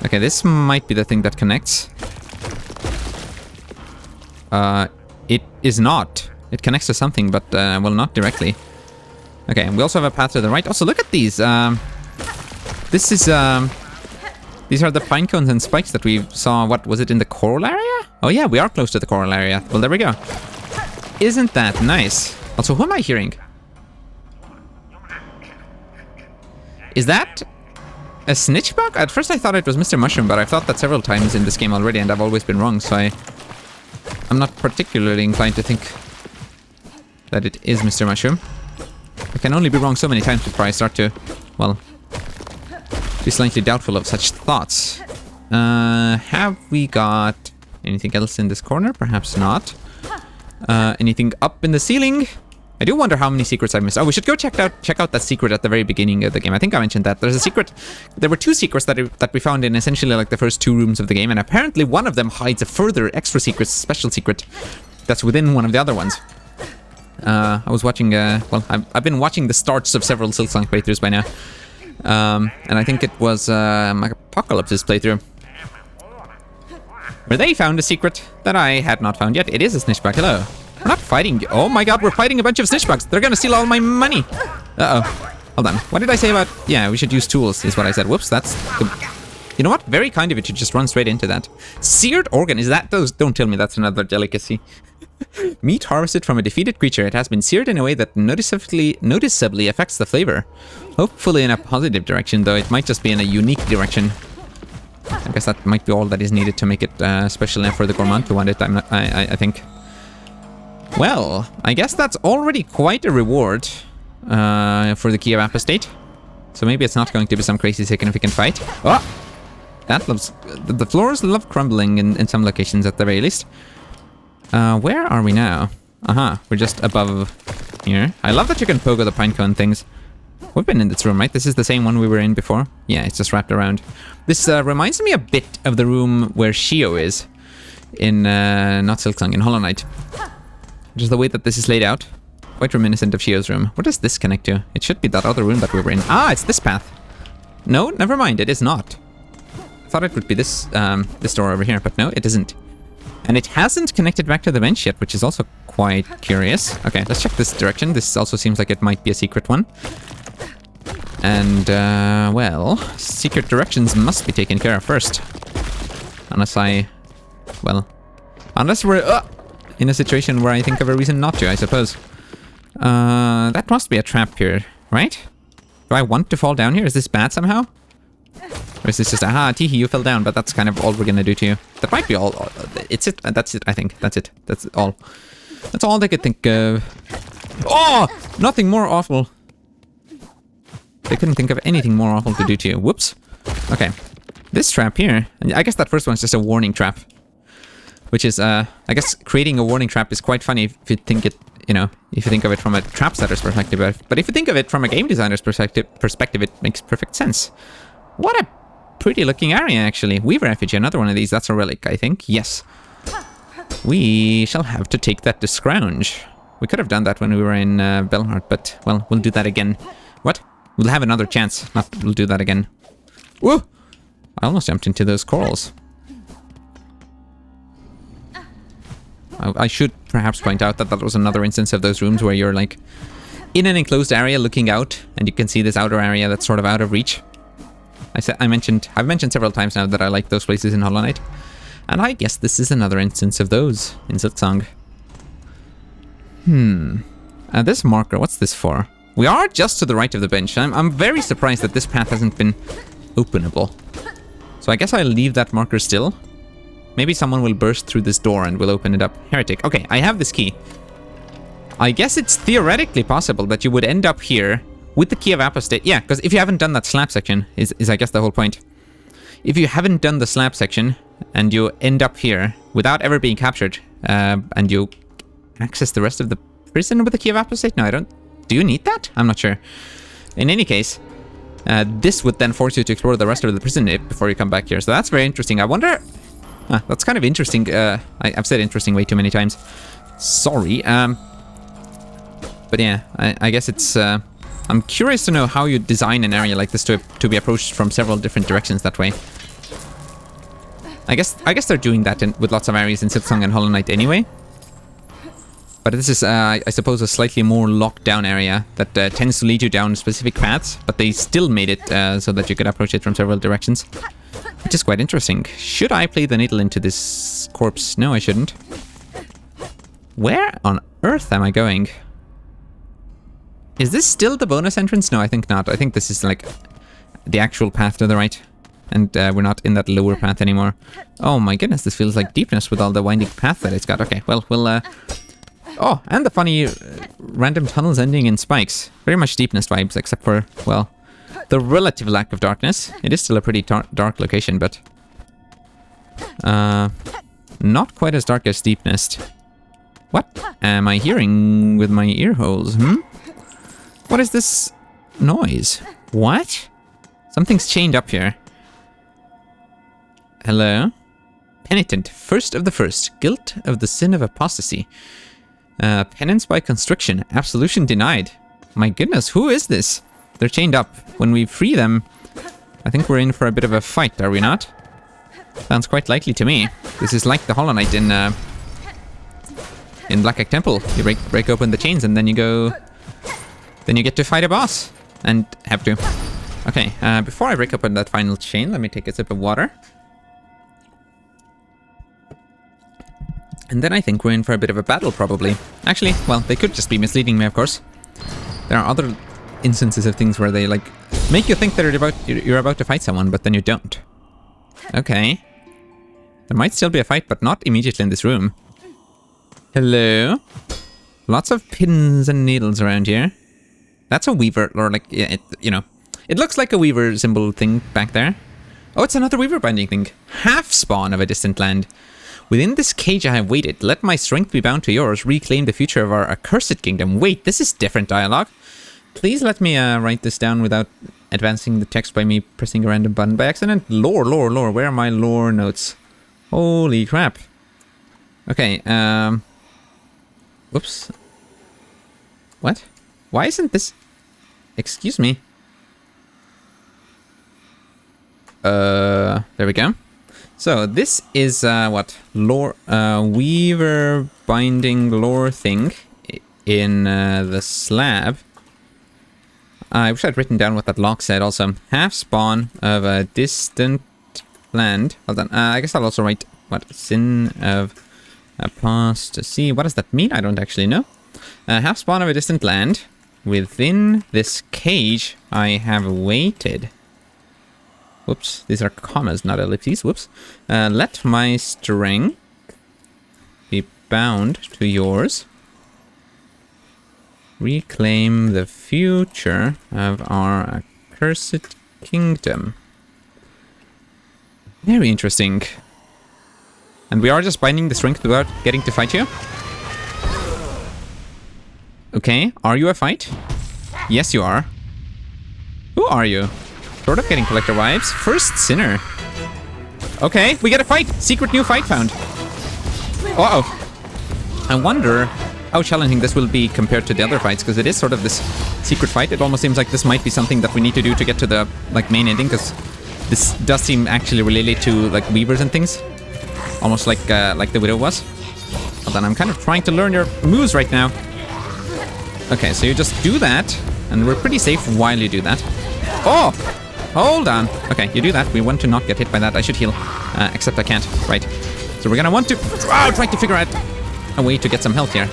Okay, this might be the thing that connects. It is not. It connects to something, but, well, not directly. Okay, and we also have a path to the right. Also, look at these. This is, these are the pine cones and spikes that we saw, what, was it in the coral area? Oh yeah, we are close to the coral area. Well, there we go. Isn't that nice? Also, who am I hearing? Is that a snitch bug? At first I thought it was Mr. Mushroom, but I've thought that several times in this game already, and I've always been wrong, so I'm not particularly inclined to think that it is Mr. Mushroom. I can only be wrong so many times before I start to, well, be slightly doubtful of such thoughts. Have we got anything else in this corner? Perhaps not. Anything up in the ceiling? I do wonder how many secrets I've missed. Oh, we should go check out that secret at the very beginning of the game. I think I mentioned that. There's a secret. There were two secrets that we found in essentially like the first two rooms of the game, and apparently one of them hides a further extra secret, special secret, that's within one of the other ones. I was watching, well, I've been watching the starts of several Silksong playthroughs by now. And I think it was Apocalypse's playthrough, where they found a secret that I had not found yet. It is a snitch bug. Hello. We're not fighting. Oh my god, we're fighting a bunch of snitch bugs. They're gonna steal all my money. Uh-oh. Hold on. What did I say about... Yeah, we should use tools, is what I said. Whoops, that's... You know what? Very kind of it to just run straight into that. Seared organ. Is that those? Don't tell me that's another delicacy. Meat harvested from a defeated creature. It has been seared in a way that noticeably affects the flavor. Hopefully in a positive direction, though it might just be in a unique direction. I guess that might be all that is needed to make it special enough for the gourmand to want it, I think. Well, I guess that's already quite a reward for the Key of Apostate. So maybe it's not going to be some crazy significant fight. Oh! That loves... The floors love crumbling in some locations at the very least. Where are we now? Aha, we're just above here. I love that you can pogo the pinecone things. We've been in this room, right? This is the same one we were in before? Yeah, it's just wrapped around. This reminds me a bit of the room where Shio is. In, not Silksong, in Hollow Knight. Just the way that this is laid out. Quite reminiscent of Shio's room. What does this connect to? It should be that other room that we were in. Ah, it's this path. No, never mind, it is not. I thought it would be this, this door over here, but no, it isn't. And it hasn't connected back to the bench yet, which is also quite curious. Okay, let's check this direction. This also seems like it might be a secret one. And, well, secret directions must be taken care of first. Unless unless we're in a situation where I think of a reason not to, I suppose. That must be a trap here, right? Do I want to fall down here? Is this bad somehow? Or is this just, aha, Teehee, you fell down, but that's kind of all we're gonna do to you. That might be all. It's it. That's it, I think. That's it. That's all. That's all they could think of. Oh! Nothing more awful. They couldn't think of anything more awful to do to you. Whoops. Okay. This trap here, I guess that first one's just a warning trap. Which is, I guess creating a warning trap is quite funny if you think it, you know, if you think of it from a trap setter's perspective. But if you think of it from a game designer's perspective, it makes perfect sense. What a pretty looking area, actually. Weaver Effigy, another one of these. That's a relic, I think. Yes. We shall have to take that to scrounge. We could have done that when we were in Belhart, but, well, we'll do that again. What? We'll have another chance. We'll do that again. Whoa! I almost jumped into those corals. I should perhaps point out that that was another instance of those rooms where you're, like, in an enclosed area looking out, and you can see this outer area that's sort of out of reach. I've mentioned several times now that I like those places in Hollow Knight. And I guess this is another instance of those in Silksong. This marker, what's this for? We are just to the right of the bench. I'm very surprised that this path hasn't been openable. So I guess I'll leave that marker still. Maybe someone will burst through this door and will open it up. Heretic. Okay, I have this key. I guess it's theoretically possible that you would end up here with the Key of Apostate. Yeah, because if you haven't done that slab section, is I guess the whole point. If you haven't done the slab section, and you end up here without ever being captured, and you access the rest of the prison with the Key of Apostate? No, I don't. Do you need that? I'm not sure. In any case, this would then force you to explore the rest of the prison before you come back here. So that's very interesting. I wonder... that's kind of interesting. I've said interesting way too many times. Sorry. But yeah, I guess it's... I'm curious to know how you design an area like this to be approached from several different directions that way. I guess they're doing that with lots of areas in Silksong and Hollow Knight anyway. But this is, I suppose, a slightly more locked down area that tends to lead you down specific paths, but they still made it so that you could approach it from several directions. Which is quite interesting. Should I play the needle into this corpse? No, I shouldn't. Where on earth am I going? Is this still the bonus entrance? No, I think not. I think this is like the actual path to the right. And we're not in that lower path anymore. Oh my goodness, this feels like deepness with all the winding path that it's got. Okay, well, we'll... Oh, and the funny random tunnels ending in spikes. Very much deepness vibes, except for, well, the relative lack of darkness. It is still a pretty dark location, but... not quite as dark as deepness. What am I hearing with my ear holes, What is this noise? What? Something's chained up here. Hello? Penitent, first of the first. Guilt of the sin of apostasy. Penance by constriction. Absolution denied. My goodness, who is this? They're chained up. When we free them, I think we're in for a bit of a fight, are we not? Sounds quite likely to me. This is like the Hollow Knight in Black Egg Temple. You break open the chains and then you go... Then you get to fight a boss. And have to. Okay, before I break open that final chain, let me take a sip of water. And then I think we're in for a bit of a battle, probably. Actually, well, they could just be misleading me, of course. There are other instances of things where they, like, make you think that you're about to fight someone, but then you don't. Okay. There might still be a fight, but not immediately in this room. Hello? Lots of pins and needles around here. That's a weaver, or like, yeah, it looks like a weaver symbol thing back there. Oh, it's another weaver binding thing. Half spawn of a distant land. Within this cage I have waited. Let my strength be bound to yours. Reclaim the future of our accursed kingdom. Wait, this is different dialogue. Please let me write this down without advancing the text by me pressing a random button by accident. Lore. Where are my lore notes? Holy crap. Okay, whoops. What? Why isn't this... Excuse me. There we go. So, this is, what? Lore, weaver binding lore thing in, the slab. I wish I'd written down what that lock said also. Half spawn of a distant land. Hold on. I guess I'll also write, what? Sin of apostasy. What does that mean? I don't actually know. Half spawn of a distant land. Within this cage, I have waited. Whoops, these are commas, not ellipses. Whoops. Let my strength be bound to yours. Reclaim the future of our accursed kingdom. Very interesting. And we are just binding the strength without getting to fight you? Okay, are you a fight? Yes, you are. Who are you? Sort of getting collector vibes. First sinner. Okay, we get a fight. Secret new fight found. Uh-oh. I wonder how challenging this will be compared to the other fights, because it is sort of this secret fight. It almost seems like this might be something that we need to do to get to the like main ending, because this does seem actually related to like weavers and things. Almost like the Widow was. Hold on, I'm kind of trying to learn your moves right now. Okay, so you just do that, and we're pretty safe while you do that. Oh! Hold on. Okay, you do that. We want to not get hit by that. I should heal. Except I can't. Right. So we're gonna want to try to figure out a way to get some health here.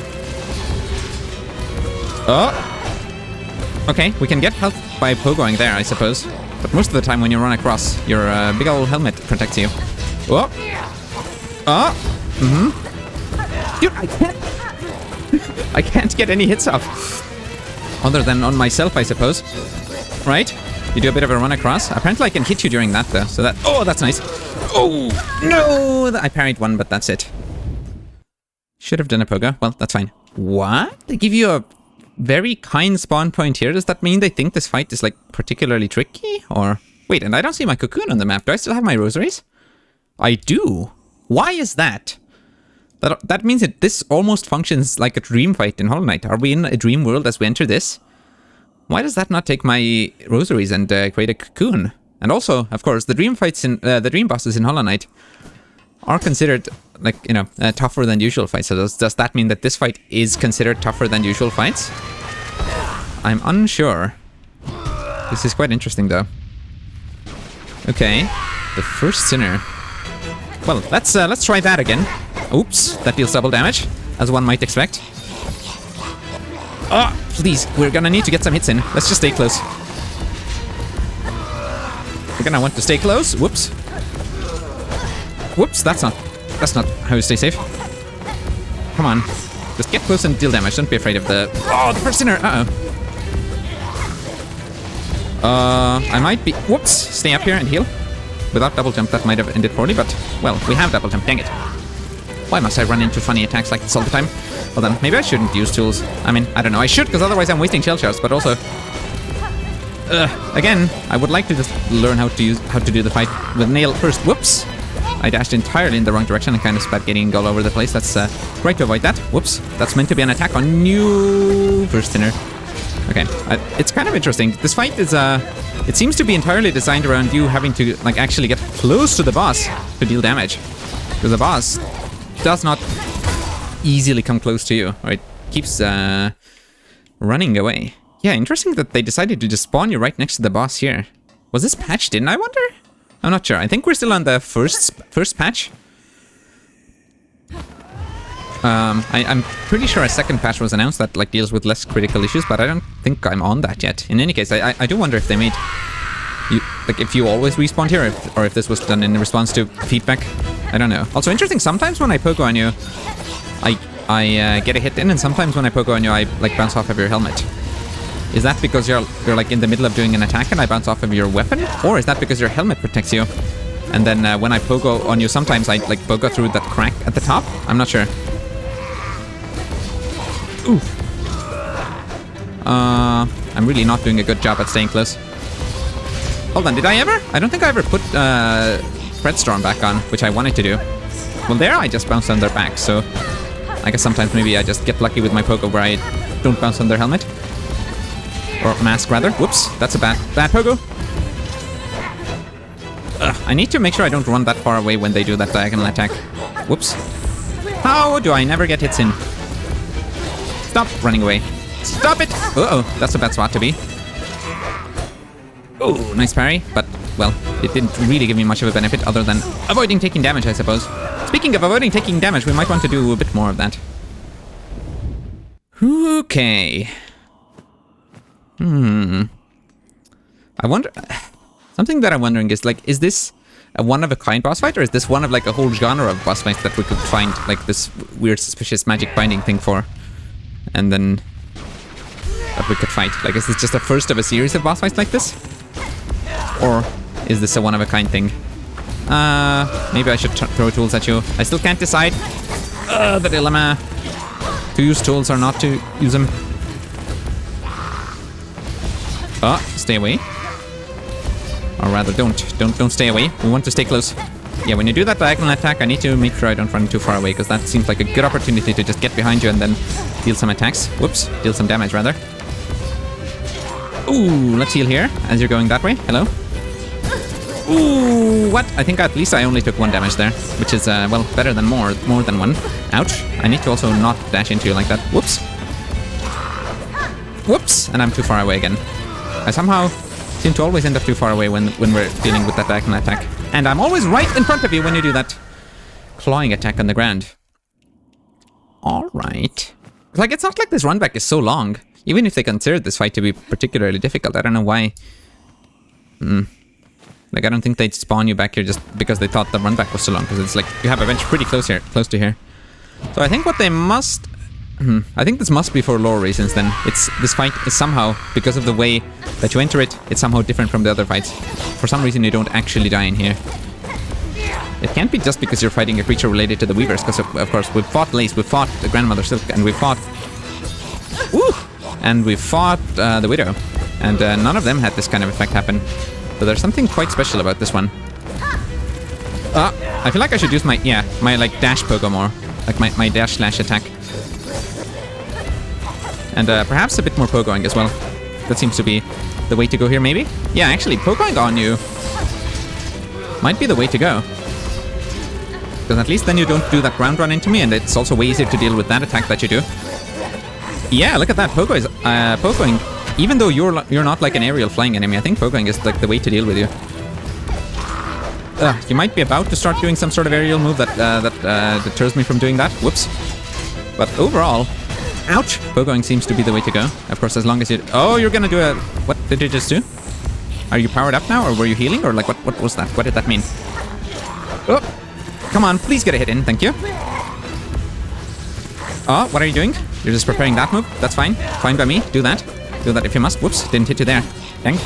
Oh! Okay, we can get health by pogoing there, I suppose. But most of the time when you run across, your big old helmet protects you. Oh! Oh! Mm-hmm. Dude, I can't... I can't get any hits off. Other than on myself, I suppose. Right? You do a bit of a run across. Apparently I can hit you during that, though. So that... Oh, that's nice. Oh! No! I parried one, but that's it. Should have done a pogo. Well, that's fine. What? They give you a very kind spawn point here. Does that mean they think this fight is, like, particularly tricky? Or... Wait, and I don't see my cocoon on the map. Do I still have my rosaries? I do. Why is that? That means that this almost functions like a dream fight in Hollow Knight. Are we in a dream world as we enter this? Why does that not take my rosaries and create a cocoon? And also, of course, the dream fights in the dream bosses in Hollow Knight are considered, like, you know, tougher than usual fights. So does that mean that this fight is considered tougher than usual fights? I'm unsure. This is quite interesting, though. Okay, the first sinner. Well, let's try that again. Oops, that deals double damage, as one might expect. Oh, please, we're gonna need to get some hits in. Let's just stay close. We're gonna want to stay close. Whoops. Whoops, that's not how you stay safe. Come on. Just get close and deal damage. Don't be afraid of the... Oh, the first sinner! Uh-oh. I might be... Whoops! Stay up here and heal. Without double jump, that might have ended poorly, but... Well, we have double jump, dang it. Why must I run into funny attacks like this all the time? Well then, maybe I shouldn't use tools. I mean, I don't know. I should, because otherwise I'm wasting shell shards, but also... again, I would like to just learn how to do the fight with nail first. Whoops! I dashed entirely in the wrong direction and kind of spaghettiing all over the place. That's great to avoid that. Whoops. That's meant to be an attack on you, first sinner. Okay, it's kind of interesting. This fight is, it seems to be entirely designed around you having to, like, actually get close to the boss to deal damage. Because the boss does not easily come close to you, or it keeps running away. Yeah, interesting that they decided to just spawn you right next to the boss here. Was this patched in, I wonder? I'm not sure. I think we're still on the first patch. I'm pretty sure a second patch was announced that like deals with less critical issues, but I don't think I'm on that yet. In any case, I do wonder if they made like if you always respawned here, or if this was done in response to feedback. I don't know. Also interesting, sometimes when I pogo on you, I get a hit in, and sometimes when I pogo on you, I like bounce off of your helmet. Is that because you're like in the middle of doing an attack and I bounce off of your weapon? Or is that because your helmet protects you? And then when I pogo on you, sometimes I like pogo through that crack at the top? I'm not sure. Ooh. I'm really not doing a good job at staying close. Hold on, did I ever? I don't think I ever put Threat Storm back on, which I wanted to do. Well, there I just bounced on their back, so I guess sometimes maybe I just get lucky with my pogo where I don't bounce on their helmet. Or mask, rather. Whoops, that's a bad pogo. Ugh, I need to make sure I don't run that far away when they do that diagonal attack. Whoops. How do I never get hits in? Stop running away. Stop it! Uh-oh, that's a bad spot to be. Oh, nice parry, but, well, it didn't really give me much of a benefit other than avoiding taking damage, I suppose. Speaking of avoiding taking damage, we might want to do a bit more of that. Okay. I wonder... Something that I'm wondering is, like, is this a one-of-a-kind boss fight, or is this one of, like, a whole genre of boss fights that we could find, like, this weird, suspicious magic binding thing for? And then... that we could fight. Like, is this just the first of a series of boss fights like this? Or is this a one-of-a-kind thing? Maybe I should throw tools at you. I still can't decide. The dilemma. To use tools or not to use them. Stay away. Or rather, don't stay away. We want to stay close. Yeah, when you do that diagonal attack, I need to make sure I don't run too far away, because that seems like a good opportunity to just get behind you and then deal some attacks. Whoops, deal some damage, rather. Ooh, let's heal here, as you're going that way. Hello. Ooh, what? I think at least I only took 1 damage there, which is, well, better than more than 1. Ouch. I need to also not dash into you like that. Whoops. Whoops, and I'm too far away again. I somehow seem to always end up too far away when we're dealing with that diagonal attack. And I'm always right in front of you when you do that clawing attack on the ground. Alright. Like, it's not like this run back is so long. Even if they considered this fight to be particularly difficult, I don't know why. Like, I don't think they'd spawn you back here just because they thought the run back was so long, because it's like, you have a bench pretty close to here. So I think what they must... I think this must be for lore reasons then. This fight is somehow, because of the way that you enter it, it's somehow different from the other fights. For some reason you don't actually die in here. It can't be just because you're fighting a creature related to the Weavers, because of course we've fought Lace, we've fought the Grandmother Silk, and we've fought... Woo! And we've fought the Widow. And none of them had this kind of effect happen. So there's something quite special about this one. I feel like I should use my like dash pogo more. Like my dash slash attack. And perhaps a bit more pogoing as well. That seems to be the way to go here, maybe? Yeah, actually, pogoing on you might be the way to go. Because at least then you don't do that ground run into me, and it's also way easier to deal with that attack that you do. Yeah, look at that. Pogo is pogoing. Even though you're not like an aerial flying enemy, I think pogoing is like the way to deal with you. You might be about to start doing some sort of aerial move that deters me from doing that. Whoops. But overall, ouch! Pogoing seems to be the way to go. Of course, as long as you... Oh, you're gonna do a... What did you just do? Are you powered up now, or were you healing, or like what was that? What did that mean? Oh, come on, please get a hit in. Thank you. Oh, what are you doing? You're just preparing that move. That's fine. Fine by me. Do that. Do that if you must. Whoops, didn't hit you there. Dang.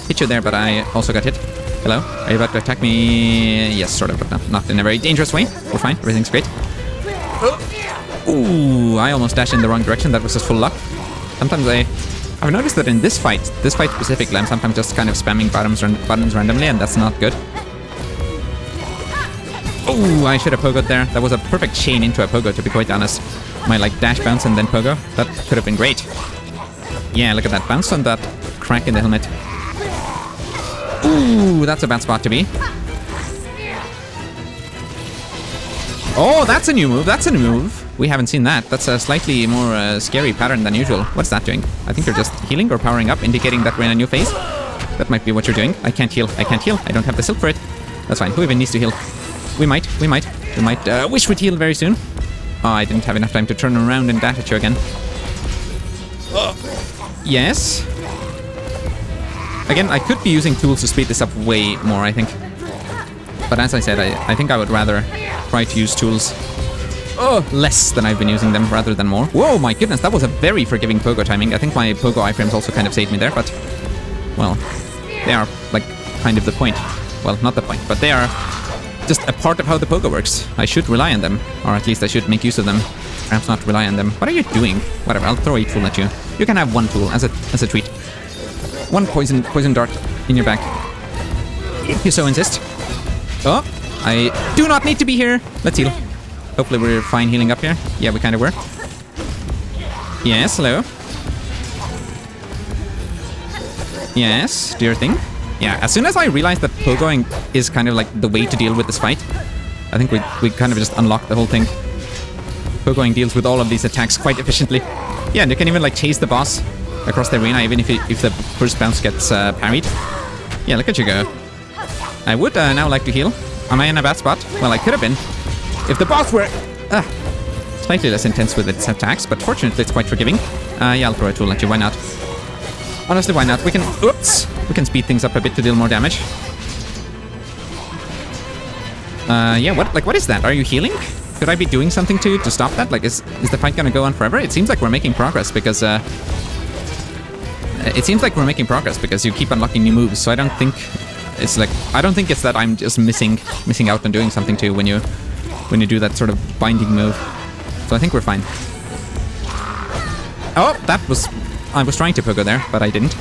Hit you there, but I also got hit. Hello? Are you about to attack me? Yes, sort of, but not in a very dangerous way. We're fine. Everything's great. Ooh, I almost dashed in the wrong direction. That was just full luck. Sometimes I've noticed that in this fight specifically, I'm sometimes just kind of spamming buttons randomly, and that's not good. Ooh, I should have pogoed there. That was a perfect chain into a pogo, to be quite honest. My like dash bounce and then pogo. That could have been great. Yeah, look at that. Bounce on that crack in the helmet. Ooh, that's a bad spot to be. Oh, that's a new move. That's a new move. We haven't seen that. That's a slightly more scary pattern than usual. What's that doing? I think you're just healing or powering up, indicating that we're in a new phase. That might be what you're doing. I can't heal. I can't heal. I don't have the silk for it. That's fine. Who even needs to heal? We might wish we'd heal very soon. Oh, I didn't have enough time to turn around and dash at you again. Yes. Again, I could be using tools to speed this up way more, I think. But as I said, I think I would rather try to use tools less than I've been using them rather than more. Whoa, my goodness, that was a very forgiving pogo timing. I think my pogo iframes also kind of saved me there, but, well, they are, like, kind of the point. Well, not the point, but they are just a part of how the pogo works. I should rely on them, or at least I should make use of them. Perhaps not rely on them. What are you doing? Whatever, I'll throw a tool at you. You can have one tool as a treat. One poison dart in your back, if you so insist. Oh, I do not need to be here. Let's heal. Hopefully we're fine healing up here. Yeah, we kind of were. Yes, hello. Yes, do your thing. Yeah, as soon as I realized that pogoing is kind of like the way to deal with this fight, I think we kind of just unlocked the whole thing. Pogoing deals with all of these attacks quite efficiently. Yeah, and you can even like chase the boss across the arena even if the first bounce gets parried. Yeah, look at you go. I would now like to heal. Am I in a bad spot? Well, I could have been. If the boss were slightly less intense with its attacks, but fortunately it's quite forgiving. Yeah, I'll throw a tool at you, why not? Honestly, why not? We can speed things up a bit to deal more damage. Yeah, what is that? Are you healing? Could I be doing something to stop that? Like, is the fight gonna go on forever? It seems like we're making progress because, you keep unlocking new moves, so I don't think it's that I'm just missing out on doing something too when you do that sort of binding move. So I think we're fine. Oh, I was trying to pogo there, but I didn't.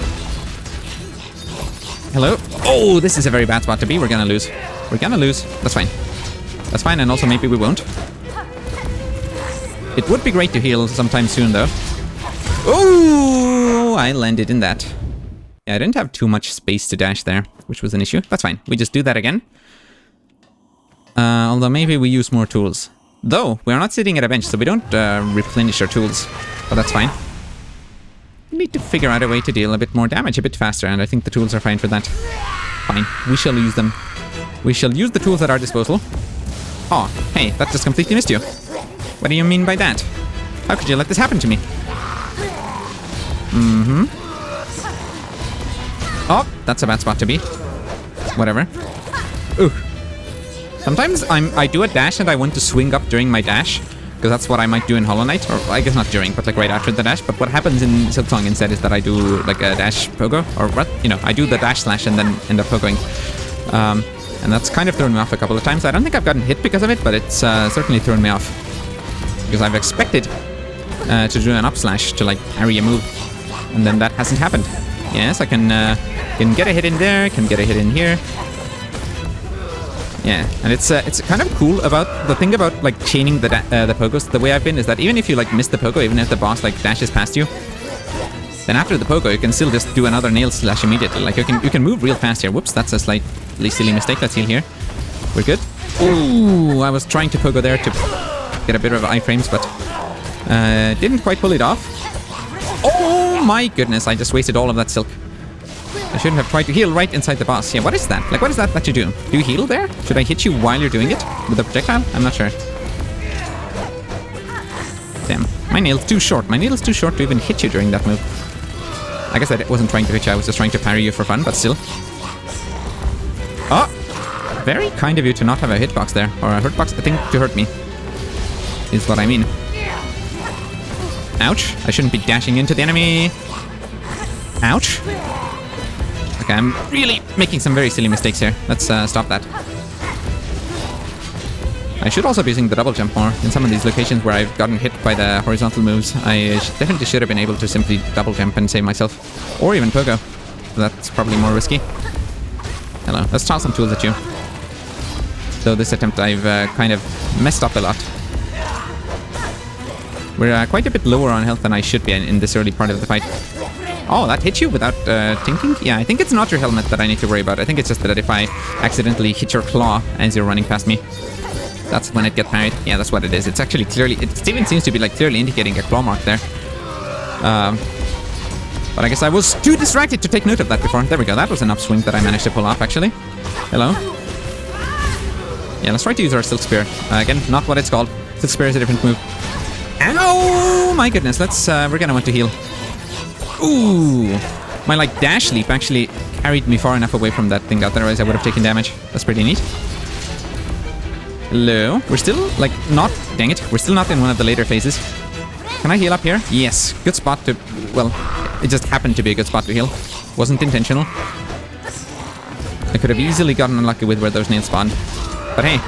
Hello? Oh, this is a very bad spot to be. We're gonna lose. We're gonna lose. That's fine. That's fine, and also maybe we won't. It would be great to heal sometime soon, though. Oh, I landed in that. Yeah, I didn't have too much space to dash there, which was an issue. That's fine. We just do that again. Although maybe we use more tools. Though, we're not sitting at a bench, so we don't replenish our tools. But that's fine. We need to figure out a way to deal a bit more damage a bit faster, and I think the tools are fine for that. Fine. We shall use them. We shall use the tools at our disposal. Oh, hey, that just completely missed you. What do you mean by that? How could you let this happen to me? Mm-hmm. Oh, that's a bad spot to be. Whatever. Ooh. Sometimes I do a dash and I want to swing up during my dash, because that's what I might do in Hollow Knight, or I guess not during, but like right after the dash. But what happens in Silksong instead is that I do like a dash pogo, or what? You know, I do the dash slash and then end up pogoing. And that's kind of thrown me off a couple of times. I don't think I've gotten hit because of it, but it's certainly thrown me off. Because I've expected to do an up slash to like parry a move, and then that hasn't happened. Yes, I can get a hit in there, can get a hit in here. Yeah, and it's kind of cool about the thing about like chaining the pogos. The way I've been is that even if you like miss the pogo, even if the boss like dashes past you, then after the pogo you can still just do another nail slash immediately. Like you can move real fast here. Whoops, that's a slightly silly mistake. Let's heal here. We're good. Ooh, I was trying to pogo there to get a bit of iframes, but didn't quite pull it off. Oh my goodness! I just wasted all of that silk. I shouldn't have tried to heal right inside the boss. Yeah, what is that? Like, what is that you do? Do you heal there? Should I hit you while you're doing it? With a projectile? I'm not sure. Damn. My nail's too short. My needle's too short to even hit you during that move. I guess I wasn't trying to hit you. I was just trying to parry you for fun, but still. Oh! Very kind of you to not have a hitbox there. Or a hurtbox. I think to hurt me. Is what I mean. Ouch. I shouldn't be dashing into the enemy. Ouch. Okay, I'm really making some very silly mistakes here. Let's stop that. I should also be using the double jump more in some of these locations where I've gotten hit by the horizontal moves. I definitely should have been able to simply double jump and save myself. Or even pogo. That's probably more risky. Hello, let's toss some tools at you. Though this attempt I've kind of messed up a lot. We're quite a bit lower on health than I should be in this early part of the fight. Oh, that hit you without thinking? Yeah, I think it's not your helmet that I need to worry about. I think it's just that if I accidentally hit your claw as you're running past me, that's when it gets parried. Yeah, that's what it is. It's actually clearly... It even seems to be like clearly indicating a claw mark there. But I guess I was too distracted to take note of that before. There we go. That was an upswing that I managed to pull off, actually. Hello? Yeah, let's try to use our Silk Spear. Again, not what it's called. Silk Spear is a different move. Ow! My goodness, let's... we're gonna want to heal. Ooh! My, like, dash leap actually carried me far enough away from that thing, otherwise I would have taken damage. That's pretty neat. Hello. We're still, like, not... Dang it. We're still not in one of the later phases. Can I heal up here? Yes. Good spot to... Well, it just happened to be a good spot to heal. Wasn't intentional. I could have easily gotten unlucky with where those nails spawned. But hey,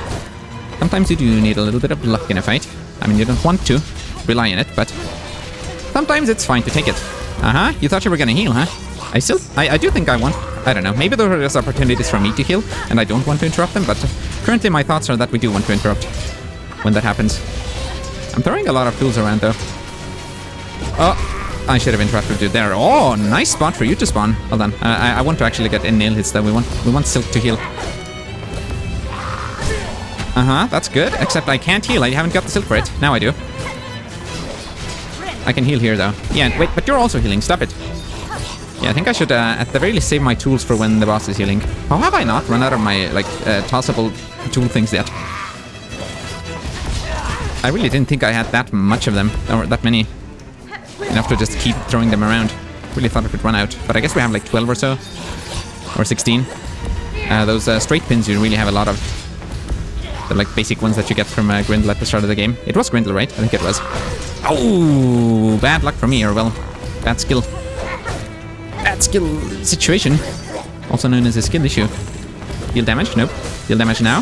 sometimes you do need a little bit of luck in a fight. I mean, you don't want to rely on it, but sometimes it's fine to take it. Uh-huh, you thought you were gonna heal, huh? I do think I want... I don't know, maybe there are just opportunities for me to heal, and I don't want to interrupt them, but currently my thoughts are that we do want to interrupt when that happens. I'm throwing a lot of tools around, though. Oh, I should have interrupted you there. Oh, nice spot for you to spawn. Hold on, I want to actually get in nail hits, though. We want Silk to heal. Uh-huh, that's good, except I can't heal. I haven't got the Silk for it. Now I do. I can heal here, though. Yeah, wait, but you're also healing. Stop it. Yeah, I think I should, at the very least, save my tools for when the boss is healing. How have I not run out of my, like, tossable tool things yet? I really didn't think I had that much of them, or that many. Enough to just keep throwing them around. Really thought it would run out, but I guess we have like 12 or so. Or 16. Those straight pins you really have a lot of. The, like, basic ones that you get from Grindel at the start of the game. It was Grindel, right? I think it was. Oh, bad luck for me, or well, bad skill. Bad skill situation. Also known as a skill issue. Deal damage? Nope. Deal damage now.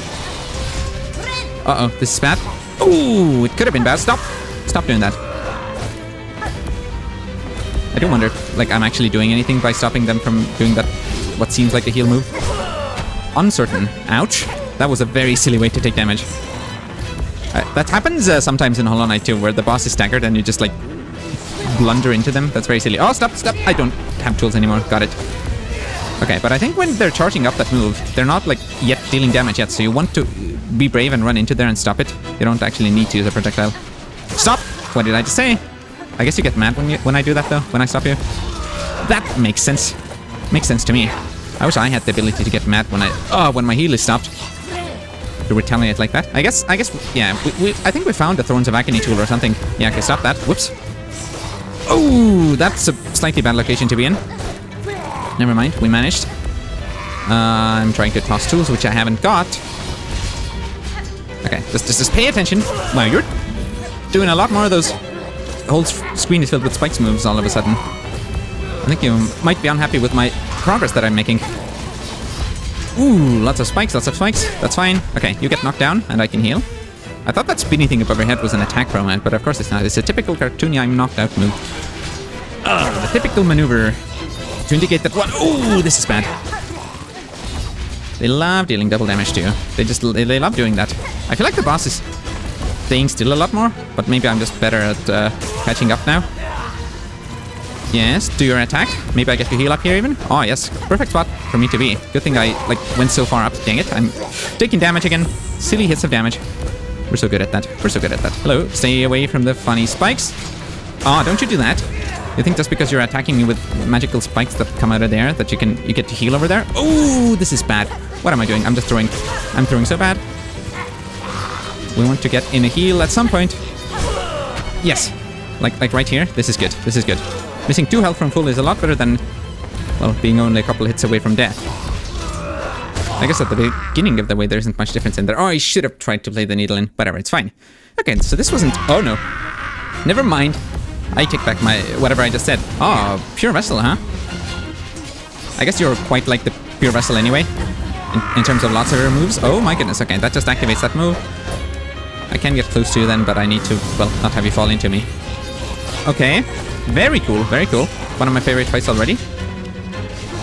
Uh-oh, this is bad. Oh, it could have been bad. Stop. Stop doing that. I do wonder, like, I'm actually doing anything by stopping them from doing that, what seems like a heal move. Uncertain. Ouch. That was a very silly way to take damage. That happens sometimes in Hollow Knight too, where the boss is staggered and you just, like, blunder into them. That's very silly. Oh, stop, stop. I don't have tools anymore. Got it. Okay, but I think when they're charging up that move, they're not, like, yet dealing damage yet, so you want to be brave and run into there and stop it. You don't actually need to use a projectile. Stop! What did I just say? I guess you get mad when I do that, though, when I stop you. That makes sense. Makes sense to me. I wish I had the ability to get mad when my heal is stopped. To retaliate like that. I guess, yeah, I think we found the Thorns of Agony tool or something. Yeah, okay, stop that. Whoops. Oh, that's a slightly bad location to be in. Never mind, we managed. I'm trying to toss tools, which I haven't got. Okay, just pay attention. Wow, you're doing a lot more of those. The whole screen is filled with spikes moves all of a sudden. I think you might be unhappy with my progress that I'm making. Ooh, lots of spikes, lots of spikes. That's fine. Okay, you get knocked down, and I can heal. I thought that spinny thing above your head was an attack from it, but of course it's not. It's a typical cartoony I'm knocked out move. The typical maneuver to indicate that what? Ooh, this is bad. They love dealing double damage to you. They love doing that. I feel like the boss is staying still a lot more, but maybe I'm just better at catching up now. Yes, do your attack. Maybe I get to heal up here even. Oh yes, perfect spot for me to be. Good thing I went so far up. Dang it, I'm taking damage again. Silly hits of damage. We're so good at that. We're so good at that. Hello, stay away from the funny spikes. Oh, don't you do that. You think just because you're attacking me with magical spikes that come out of there that you get to heal over there? Oh, this is bad. What am I doing? I'm throwing so bad. We want to get in a heal at some point. Yes, like right here. This is good. This is good. Missing 2 health from full is a lot better than, well, being only a couple hits away from death. I guess at the beginning of the way there isn't much difference in there. Oh, I should have tried to play the needle in. Whatever, it's fine. Okay, so this wasn't... Oh, no. Never mind. I take back my... whatever I just said. Oh, pure vessel, huh? I guess you're quite like the pure vessel anyway. In terms of lots of her moves. Oh my goodness, okay, that just activates that move. I can get close to you then, but I need to, well, not have you fall into me. Okay. Very cool, very cool. One of my favorite fights already.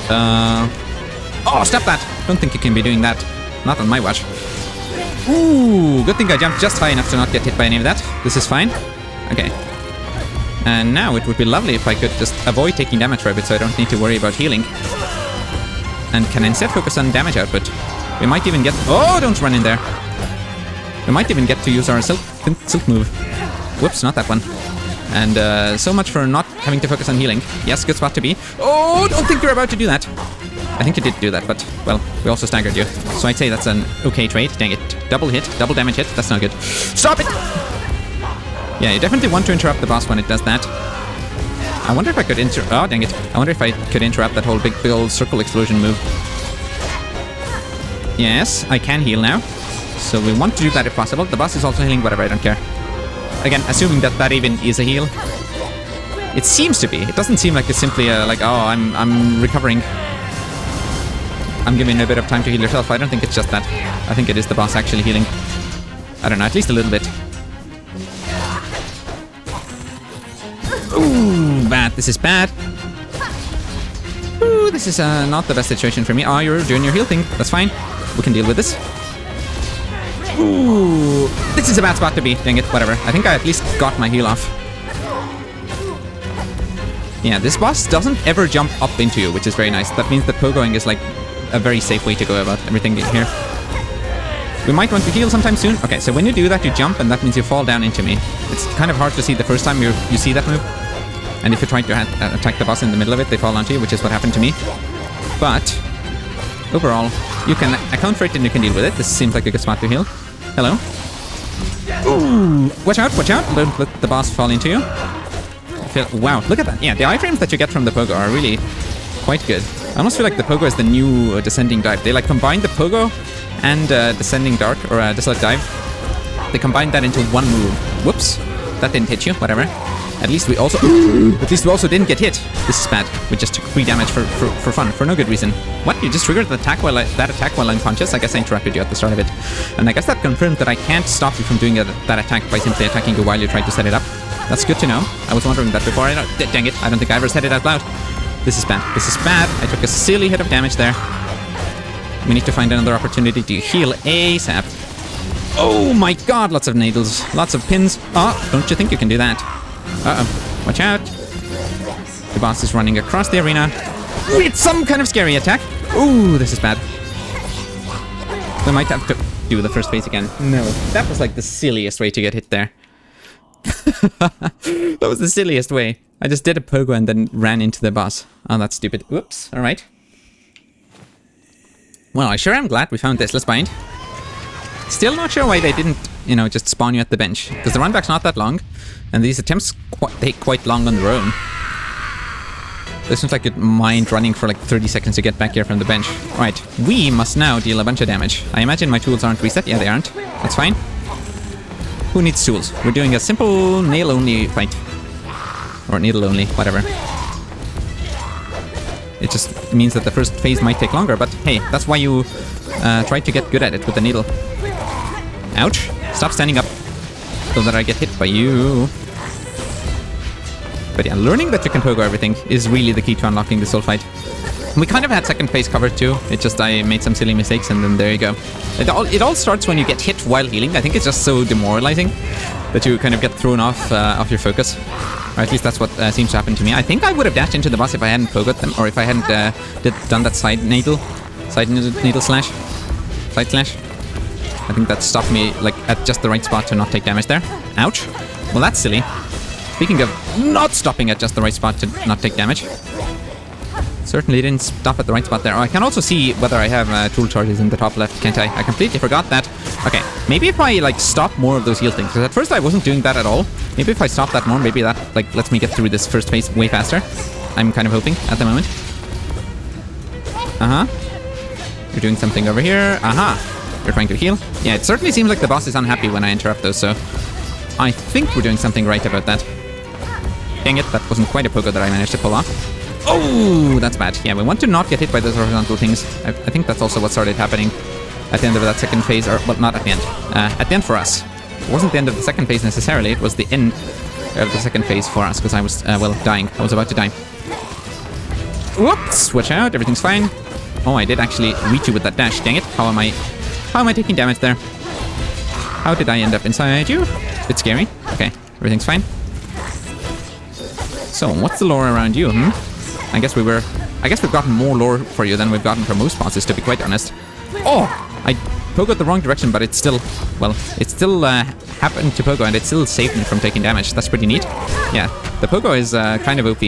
Oh, stop that! Don't think you can be doing that. Not on my watch. Ooh, good thing I jumped just high enough to not get hit by any of that. This is fine. Okay. And now it would be lovely if I could just avoid taking damage for a bit so I don't need to worry about healing. And can instead focus on damage output. We might even get... Oh, don't run in there. We might even get to use our silk move. Whoops, not that one. And so much for not having to focus on healing. Yes, good spot to be. Oh, don't think you're about to do that. I think you did do that, but, well, we also staggered you. So I'd say that's an okay trade. Dang it. Double hit, double damage hit. That's not good. Stop it! Yeah, you definitely want to interrupt the boss when it does that. I wonder if I could oh, dang it. I wonder if I could interrupt that whole big old circle explosion move. Yes, I can heal now. So we want to do that if possible. The boss is also healing, whatever, I don't care. Again, assuming that that even is a heal. It seems to be. It doesn't seem like it's simply like, oh, I'm recovering. I'm giving a bit of time to heal yourself. I don't think it's just that. I think it is the boss actually healing. I don't know, at least a little bit. Ooh, bad. This is bad. Ooh, this is not the best situation for me. Oh, you're doing your heal thing. That's fine. We can deal with this. Ooh, this is a bad spot to be. Dang it, whatever. I think I at least got my heal off. Yeah, this boss doesn't ever jump up into you, which is very nice. That means that pogoing is like a very safe way to go about everything here. We might want to heal sometime soon. Okay, so when you do that, you jump, and that means you fall down into me. It's kind of hard to see the first time you see that move. And if you're trying to attack the boss in the middle of it, they fall onto you, which is what happened to me. But overall, you can account for it and you can deal with it. This seems like a good spot to heal. Hello. Ooh, watch out, watch out. Don't let the boss fall into you. Wow, look at that. Yeah, the iframes that you get from the pogo are really quite good. I almost feel like the pogo is the new descending dive. They like combine the pogo and descending dart, or desert dive. They combined that into one move. Whoops, that didn't hit you, whatever. At least we also didn't get hit. This is bad. We just took 3 damage for fun, for no good reason. What? You just triggered the attack that attack while unconscious? I guess I interrupted you at the start of it. And I guess that confirmed that I can't stop you from doing that attack by simply attacking you while you try to set it up. That's good to know. I was wondering that before. Dang it, I don't think I ever said it out loud. This is bad. This is bad. I took a silly hit of damage there. We need to find another opportunity to heal ASAP. Oh my god, lots of needles. Lots of pins. Oh, don't you think you can do that? Uh-oh. Watch out. The boss is running across the arena. It's some kind of scary attack. Ooh, this is bad. We might have to do the first phase again. No, that was like the silliest way to get hit there. That was the silliest way. I just did a pogo and then ran into the boss. Oh, that's stupid. Whoops. Alright. Well, I sure am glad we found this. Let's bind. Still not sure why they didn't, you know, just spawn you at the bench. Because the run back's not that long. And these attempts take quite long on their own. This seems like it mind running for like 30 seconds to get back here from the bench. Right. We must now deal a bunch of damage. I imagine my tools aren't reset. Yeah, they aren't. That's fine. Who needs tools? We're doing a simple nail-only fight. Or needle-only, whatever. It just means that the first phase might take longer, but hey, that's why you try to get good at it with the needle. Ouch. Stop standing up so that I get hit by you. But yeah, learning that you can pogo everything is really the key to unlocking this whole fight. We kind of had second phase covered too. It's just I made some silly mistakes and then there you go. It all starts when you get hit while healing. I think it's just so demoralizing that you kind of get thrown off your focus. Or at least that's what seems to happen to me. I think I would have dashed into the boss if I hadn't pogoed them, or if I hadn't done that side needle slash. Side slash. I think that stopped me like at just the right spot to not take damage there. Ouch. Well, that's silly. Speaking of not stopping at just the right spot to not take damage. Certainly didn't stop at the right spot there. Oh, I can also see whether I have tool charges in the top left, can't I? I completely forgot that. Okay, maybe if I like stop more of those heal things, because at first I wasn't doing that at all. Maybe if I stop that more, maybe that like lets me get through this first phase way faster. I'm kind of hoping at the moment. You're doing something over here. You're trying to heal. Yeah, it certainly seems like the boss is unhappy when I interrupt those, so I think we're doing something right about that. Dang it, that wasn't quite a pogo that I managed to pull off. Oh, that's bad. Yeah, we want to not get hit by those horizontal things. I think that's also what started happening at the end of that second phase, or, well, not at the end. At the end for us. It wasn't the end of the second phase necessarily, it was the end of the second phase for us, because I was, well, dying. I was about to die. Whoops, watch out, everything's fine. Oh, I did actually reach you with that dash, dang it. How am I taking damage there? How did I end up inside you? Bit scary. Okay, everything's fine. So, what's the lore around you, I guess we've gotten more lore for you than we've gotten for most bosses, to be quite honest. Oh! I pogoed the wrong direction, but it's still, well, it still happened to pogo, and it still saved me from taking damage. That's pretty neat. Yeah, the pogo is kind of OP.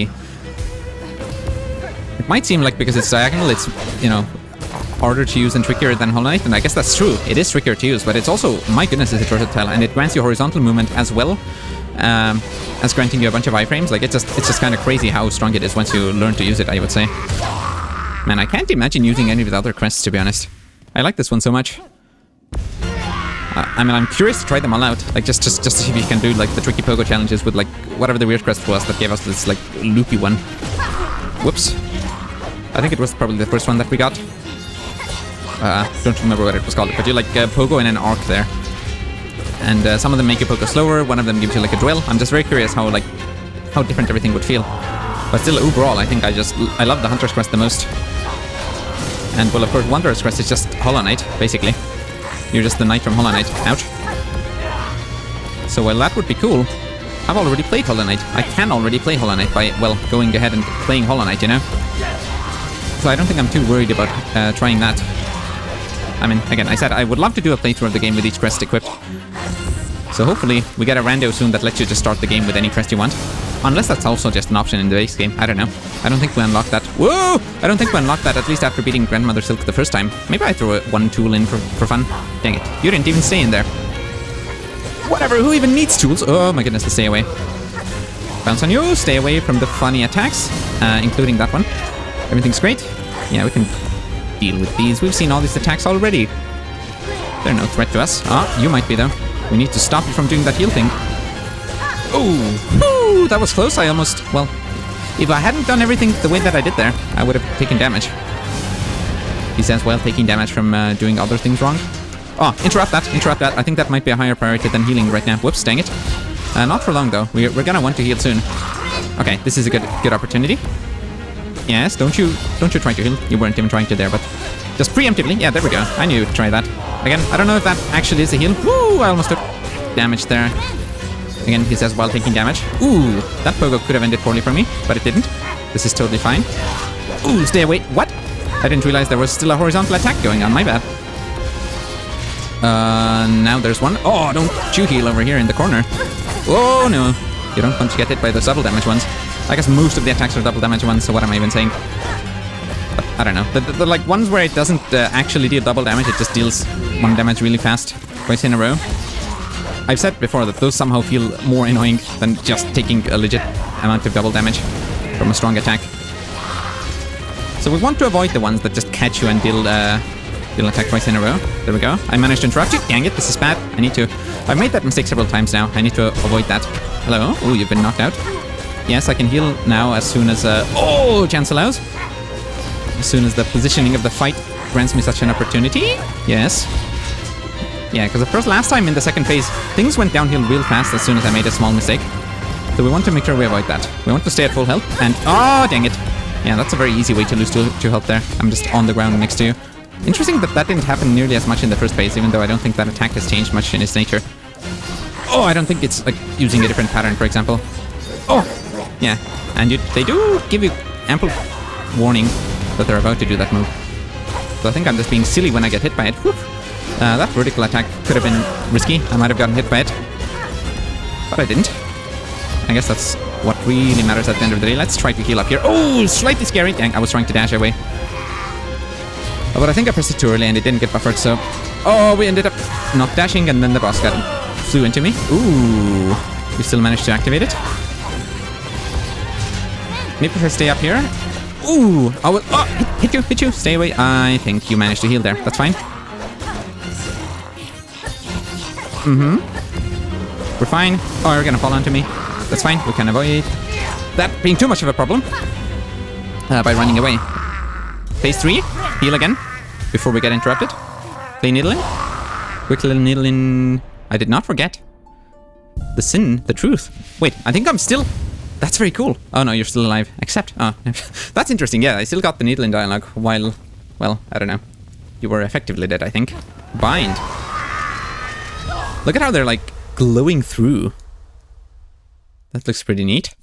It might seem like because it's diagonal, it's, you know, harder to use and trickier than Hollow Knight, and I guess that's true. It is trickier to use, but it's also, my goodness, is it versatile, and it grants you horizontal movement as well, as granting you a bunch of iframes. Like, it's just kind of crazy how strong it is once you learn to use it, I would say. Man, I can't imagine using any of the other crests, to be honest. I like this one so much. I mean, I'm curious to try them all out. Like, just to see if you can do, like, the tricky pogo challenges with, like, whatever the weird crest was that gave us this, like, loopy one. Whoops. I think it was probably the first one that we got. Don't remember what it was called, but you, like, pogo in an arc there. And some of them make you pogo slower, one of them gives you, like, a drill. I'm just very curious how different everything would feel. But still, overall, I think I love the Hunter's Crest the most. And, well, of course, Wanderer's Crest is just Hollow Knight, basically. You're just the knight from Hollow Knight. Ouch. So, well, that would be cool. I've already played Hollow Knight. I can already play Hollow Knight by, well, going ahead and playing Hollow Knight, you know? So I don't think I'm too worried about trying that. I mean, again, I said I would love to do a playthrough of the game with each crest equipped. So hopefully we get a rando soon that lets you just start the game with any crest you want. Unless that's also just an option in the base game. I don't know. I don't think we unlocked that. Whoa! I don't think we unlocked that, at least after beating Grandmother Silk the first time. Maybe I threw one tool in for fun. Dang it. You didn't even stay in there. Whatever, who even needs tools? Oh my goodness, stay away. Bounce on you, stay away from the funny attacks, including that one. Everything's great. Yeah, we can deal with these. We've seen all these attacks already. They're no threat to us. Ah, you might be though. We need to stop you from doing that heal thing. Ooh, that was close. I almost, well, if I hadn't done everything the way that I did there, I would have taken damage. He says, well, taking damage from doing other things wrong. Oh, interrupt that. I think that might be a higher priority than healing right now. Whoops, dang it. Not for long though. We're gonna want to heal soon. Okay, this is a good opportunity. Yes, don't you try to heal. You weren't even trying to there, but just preemptively. Yeah, there we go. I knew you'd try that. Again, I don't know if that actually is a heal. Woo! I almost took damage there. Again, he says while taking damage. Ooh, that pogo could have ended poorly for me, but it didn't. This is totally fine. Ooh, stay away. What? I didn't realize there was still a horizontal attack going on. My bad. Now there's one. Oh, don't you heal over here in the corner. Oh, no. You don't want to get hit by those double damage ones. I guess most of the attacks are double damage ones, so what am I even saying? But I don't know. The like ones where it doesn't actually deal double damage, it just deals one damage really fast, twice in a row. I've said before that those somehow feel more annoying than just taking a legit amount of double damage from a strong attack. So we want to avoid the ones that just catch you and deal attack twice in a row. There we go. I managed to interrupt you. Dang it, this is bad. I've made that mistake several times now. I need to avoid that. Hello? Oh, you've been knocked out. Yes, I can heal now as soon as, chance allows. As soon as the positioning of the fight grants me such an opportunity. Yes. Yeah, because of course last time in the second phase, things went downhill real fast as soon as I made a small mistake. So we want to make sure we avoid that. We want to stay at full health and... Oh, dang it. Yeah, that's a very easy way to lose 2 health there. I'm just on the ground next to you. Interesting that didn't happen nearly as much in the first phase, even though I don't think that attack has changed much in its nature. Oh, I don't think it's like using a different pattern, for example. Oh, yeah. And they do give you ample warning that they're about to do that move. So I think I'm just being silly when I get hit by it. Whew. That vertical attack could have been risky. I might have gotten hit by it. But I didn't. I guess that's what really matters at the end of the day. Let's try to heal up here. Oh, slightly scary. Dang, I was trying to dash away. Oh, but I think I pressed it too early and it didn't get buffered, so... Oh, we ended up not dashing and then the boss flew into me. Ooh. We still managed to activate it. Maybe if I stay up here. Ooh. Oh, hit you. Stay away. I think you managed to heal there. That's fine. We're fine. Oh, you're gonna fall onto me. That's fine. We can avoid that being too much of a problem by running away. Phase 3. Heal again before we get interrupted. Play needle in. Quick little needle in. I did not forget the sin, the truth. Wait, I think I'm still... That's very cool. Oh no, you're still alive. Except... Oh, that's interesting. Yeah, I still got the needle in dialogue while... Well, I don't know. You were effectively dead, I think. Bind. Look at how they're like glowing through. That looks pretty neat.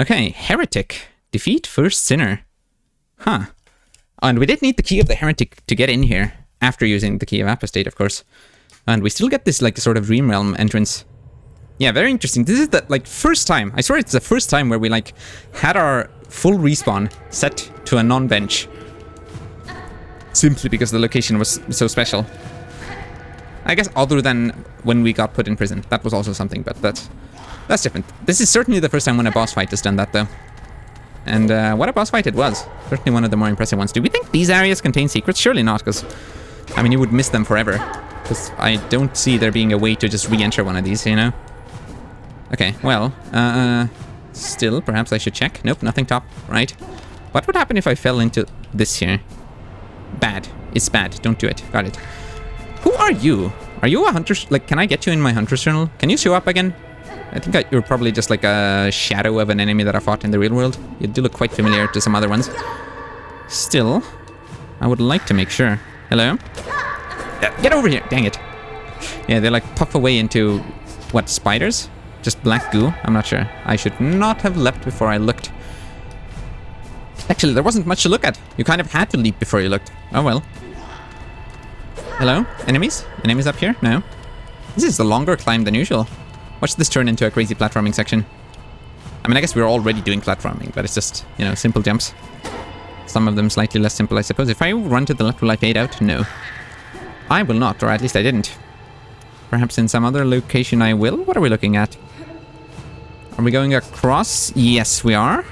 Okay, Heretic. Defeat first sinner. Huh. Oh, and we did need the key of the Heretic to get in here. After using the key of Apostate, of course. And we still get this like sort of Dream Realm entrance. Yeah, very interesting. This is the like first time. I swear it's the first time where we like had our full respawn set to a non-bench. Simply because the location was so special. I guess other than when we got put in prison. That was also something, but That's different. This is certainly the first time when a boss fight has done that, though. And what a boss fight it was. Certainly one of the more impressive ones. Do we think these areas contain secrets? Surely not, because, I mean, you would miss them forever. Because I don't see there being a way to just re-enter one of these, you know? Okay, well, still, perhaps I should check. Nope, nothing top, right? What would happen if I fell into this here? Bad. It's bad. Don't do it. Got it. Who are you? Are you a hunter? Like, can I get you in my hunter's journal? Can you show up again? I think you're probably just like a shadow of an enemy that I fought in the real world. You do look quite familiar to some other ones. Still, I would like to make sure. Hello? Get over here! Dang it. Yeah, they like puff away into, what, spiders? Just black goo? I'm not sure. I should not have leapt before I looked. Actually, there wasn't much to look at. You kind of had to leap before you looked. Oh well. Hello? Enemies? Enemies up here? No. This is a longer climb than usual. Watch this turn into a crazy platforming section. I mean, I guess we're already doing platforming, but it's just, you know, simple jumps. Some of them slightly less simple, I suppose. If I run to the left, will I fade out? No. I will not, or at least I didn't. Perhaps in some other location I will? What are we looking at? Are we going across? Yes, we are.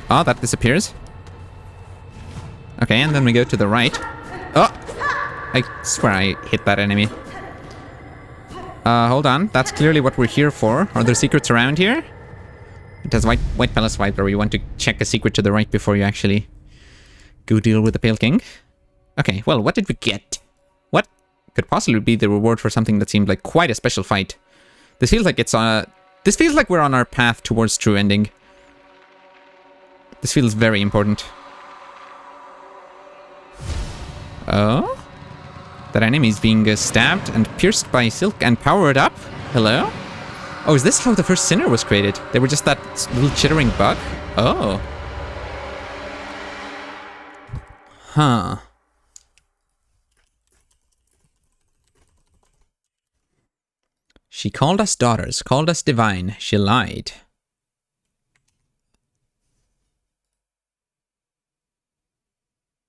Oh, that disappears. Okay, and then we go to the right. Oh! I swear I hit that enemy. Hold on. That's clearly what we're here for. Are there secrets around here? It has white palace vibe where you want to check a secret to the right before you actually go deal with the Pale King. Okay, well, what did we get? What could possibly be the reward for something that seemed like quite a special fight? This feels like this feels like we're on our path towards true ending. This feels very important. Oh? That enemy is being stabbed and pierced by silk and powered up? Hello? Oh, is this how the first sinner was created? They were just that little chittering bug? Oh. Huh. She called us daughters, called us divine. She lied.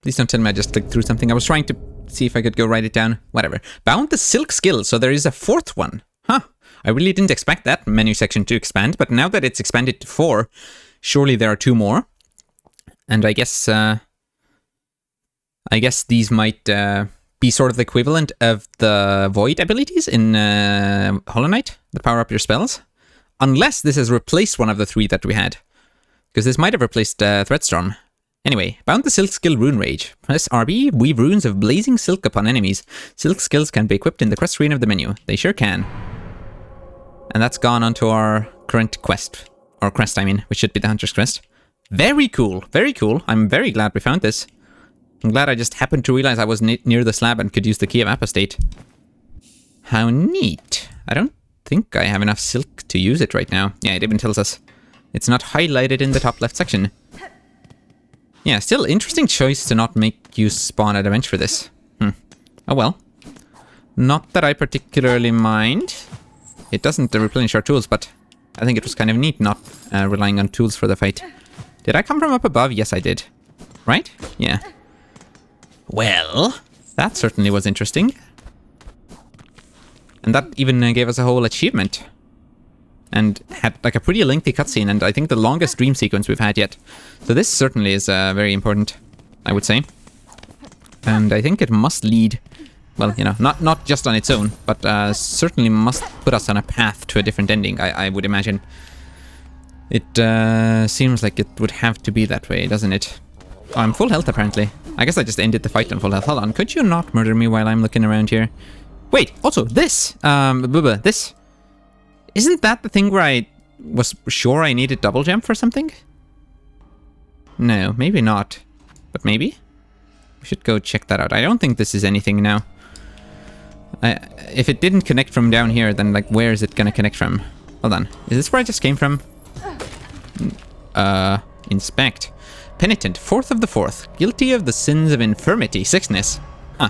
Please don't tell me I just clicked through something. I was trying to see if I could go write it down. Whatever. Bound the silk skill, so there is a fourth one. Huh. I really didn't expect that menu section to expand, but now that it's expanded to 4, surely there are 2 more. And I guess these might be sort of the equivalent of the Void abilities in Hollow Knight, that power up your spells. Unless this has replaced one of the 3 that we had. Because this might have replaced Threadstorm. Anyway, bound the silk skill Rune Rage. Press RB, weave runes of blazing silk upon enemies. Silk skills can be equipped in the quest screen of the menu. They sure can. And that's gone onto our current quest. Or crest, I mean, which should be the Hunter's Crest. Very cool, very cool. I'm very glad we found this. I'm glad I just happened to realize I was near the slab and could use the Key of Apostate. How neat. I don't think I have enough silk to use it right now. Yeah, it even tells us. It's not highlighted in the top left section. Yeah, still interesting choice to not make you spawn at a bench for this. Oh well. Not that I particularly mind. It doesn't replenish our tools, but I think it was kind of neat not relying on tools for the fight. Did I come from up above? Yes, I did. Right? Yeah. Well, that certainly was interesting. And that even gave us a whole achievement. And had like a pretty lengthy cutscene, and I think the longest dream sequence we've had yet. So this certainly is very important, I would say. And I think it must lead, well, you know, not just on its own, but certainly must put us on a path to a different ending, I would imagine. It seems like it would have to be that way, doesn't it? Oh, I'm full health, apparently. I guess I just ended the fight on full health. Hold on, could you not murder me while I'm looking around here? Wait, also, this! This! Isn't that the thing where I was sure I needed double jump for something? No, maybe not. But maybe? We should go check that out. I don't think this is anything now. If it didn't connect from down here, then like where is it gonna connect from? Hold on. Is this where I just came from? Inspect. Penitent, 4th of the 4th. Guilty of the sins of infirmity, sickness. Huh.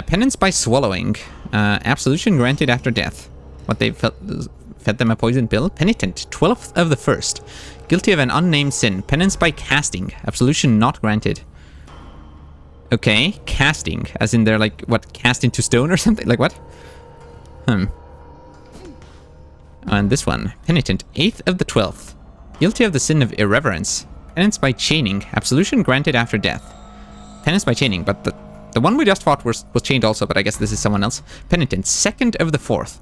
Penance by swallowing. Absolution granted after death. What they fed them a poison pill. Penitent, 12th of the 1st. Guilty of an unnamed sin. Penance by casting. Absolution not granted. Okay, casting. As in they're like, what, cast into stone or something? Like what? And this one, Penitent, 8th of the 12th. Guilty of the sin of irreverence. Penance by chaining. Absolution granted after death. Penance by chaining, but the one we just fought was chained also, but I guess this is someone else. Penitent, 2nd of the 4th.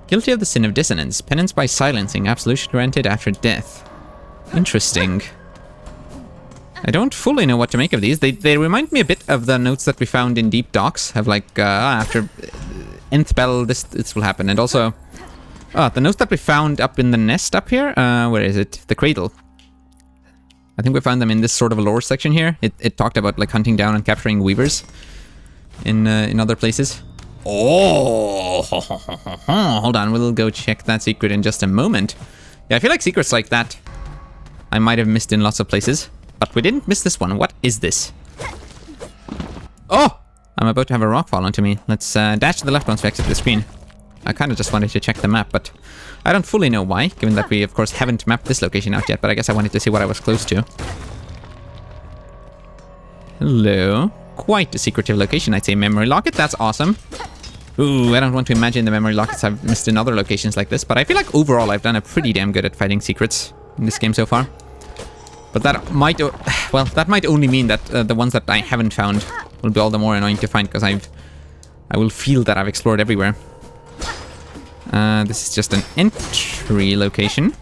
Guilty of the sin of dissonance. Penance by silencing. Absolution granted after death. Interesting. I don't fully know what to make of these. They remind me a bit of the notes that we found in Deep Docks. Have like, after nth spell, this will happen. And also, the notes that we found up in the nest up here. Where is it? The cradle. I think we found them in this sort of lore section here. It talked about like hunting down and capturing weavers in other places. Oh, hold on. We'll go check that secret in just a moment. Yeah, I feel like secrets like that I might have missed in lots of places. But we didn't miss this one. What is this? Oh! I'm about to have a rock fall onto me. Let's dash to the left once we exit the screen. I kind of just wanted to check the map, but I don't fully know why, given that we, of course, haven't mapped this location out yet, but I guess I wanted to see what I was close to. Hello. Quite a secretive location, I'd say. Memory locket, that's awesome. Ooh, I don't want to imagine the memory lockets I've missed in other locations like this, but I feel like overall I've done a pretty damn good at fighting secrets in this game so far. But that might, well, that might only mean that the ones that I haven't found will be all the more annoying to find, because I will feel that I've explored everywhere. This is just an entry location.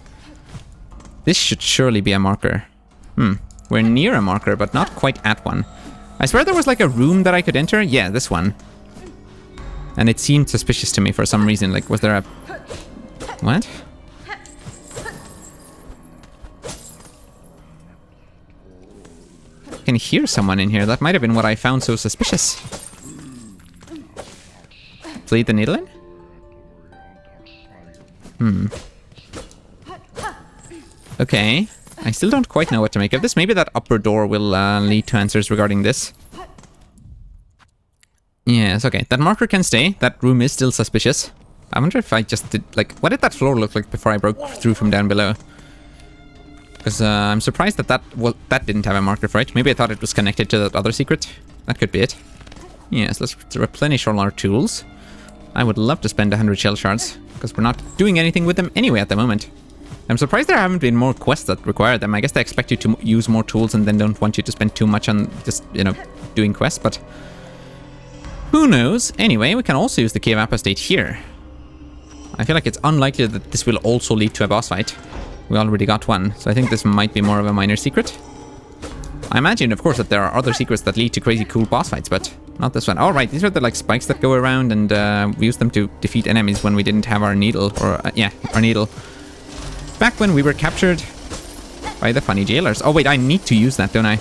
This should surely be a marker. We're near a marker, but not quite at one. I swear there was like a room that I could enter. Yeah, this one. And it seemed suspicious to me for some reason. Like, was there a... What? I can hear someone in here. That might have been what I found so suspicious. Bleed the needle in? Okay. I still don't quite know what to make of this. Maybe that upper door will lead to answers regarding this. Yes, okay. That marker can stay. That room is still suspicious. I wonder if I just did... Like, what did that floor look like before I broke through from down below? Because I'm surprised that that didn't have a marker for it. Maybe I thought it was connected to that other secret. That could be it. Yes, let's replenish all our tools. I would love to spend 100 shell shards, because we're not doing anything with them anyway at the moment. I'm surprised there haven't been more quests that require them. I guess they expect you to use more tools and then don't want you to spend too much on just, you know, doing quests, but... Who knows? Anyway, we can also use the Cave Apostate here. I feel like it's unlikely that this will also lead to a boss fight. We already got one, so I think this might be more of a minor secret. I imagine, of course, that there are other secrets that lead to crazy cool boss fights, but not this one. Oh, right, these are the, like, spikes that go around, and we used them to defeat enemies when we didn't have our needle, or, yeah, our needle. Back when we were captured by the funny jailers. Oh, wait, I need to use that, don't I?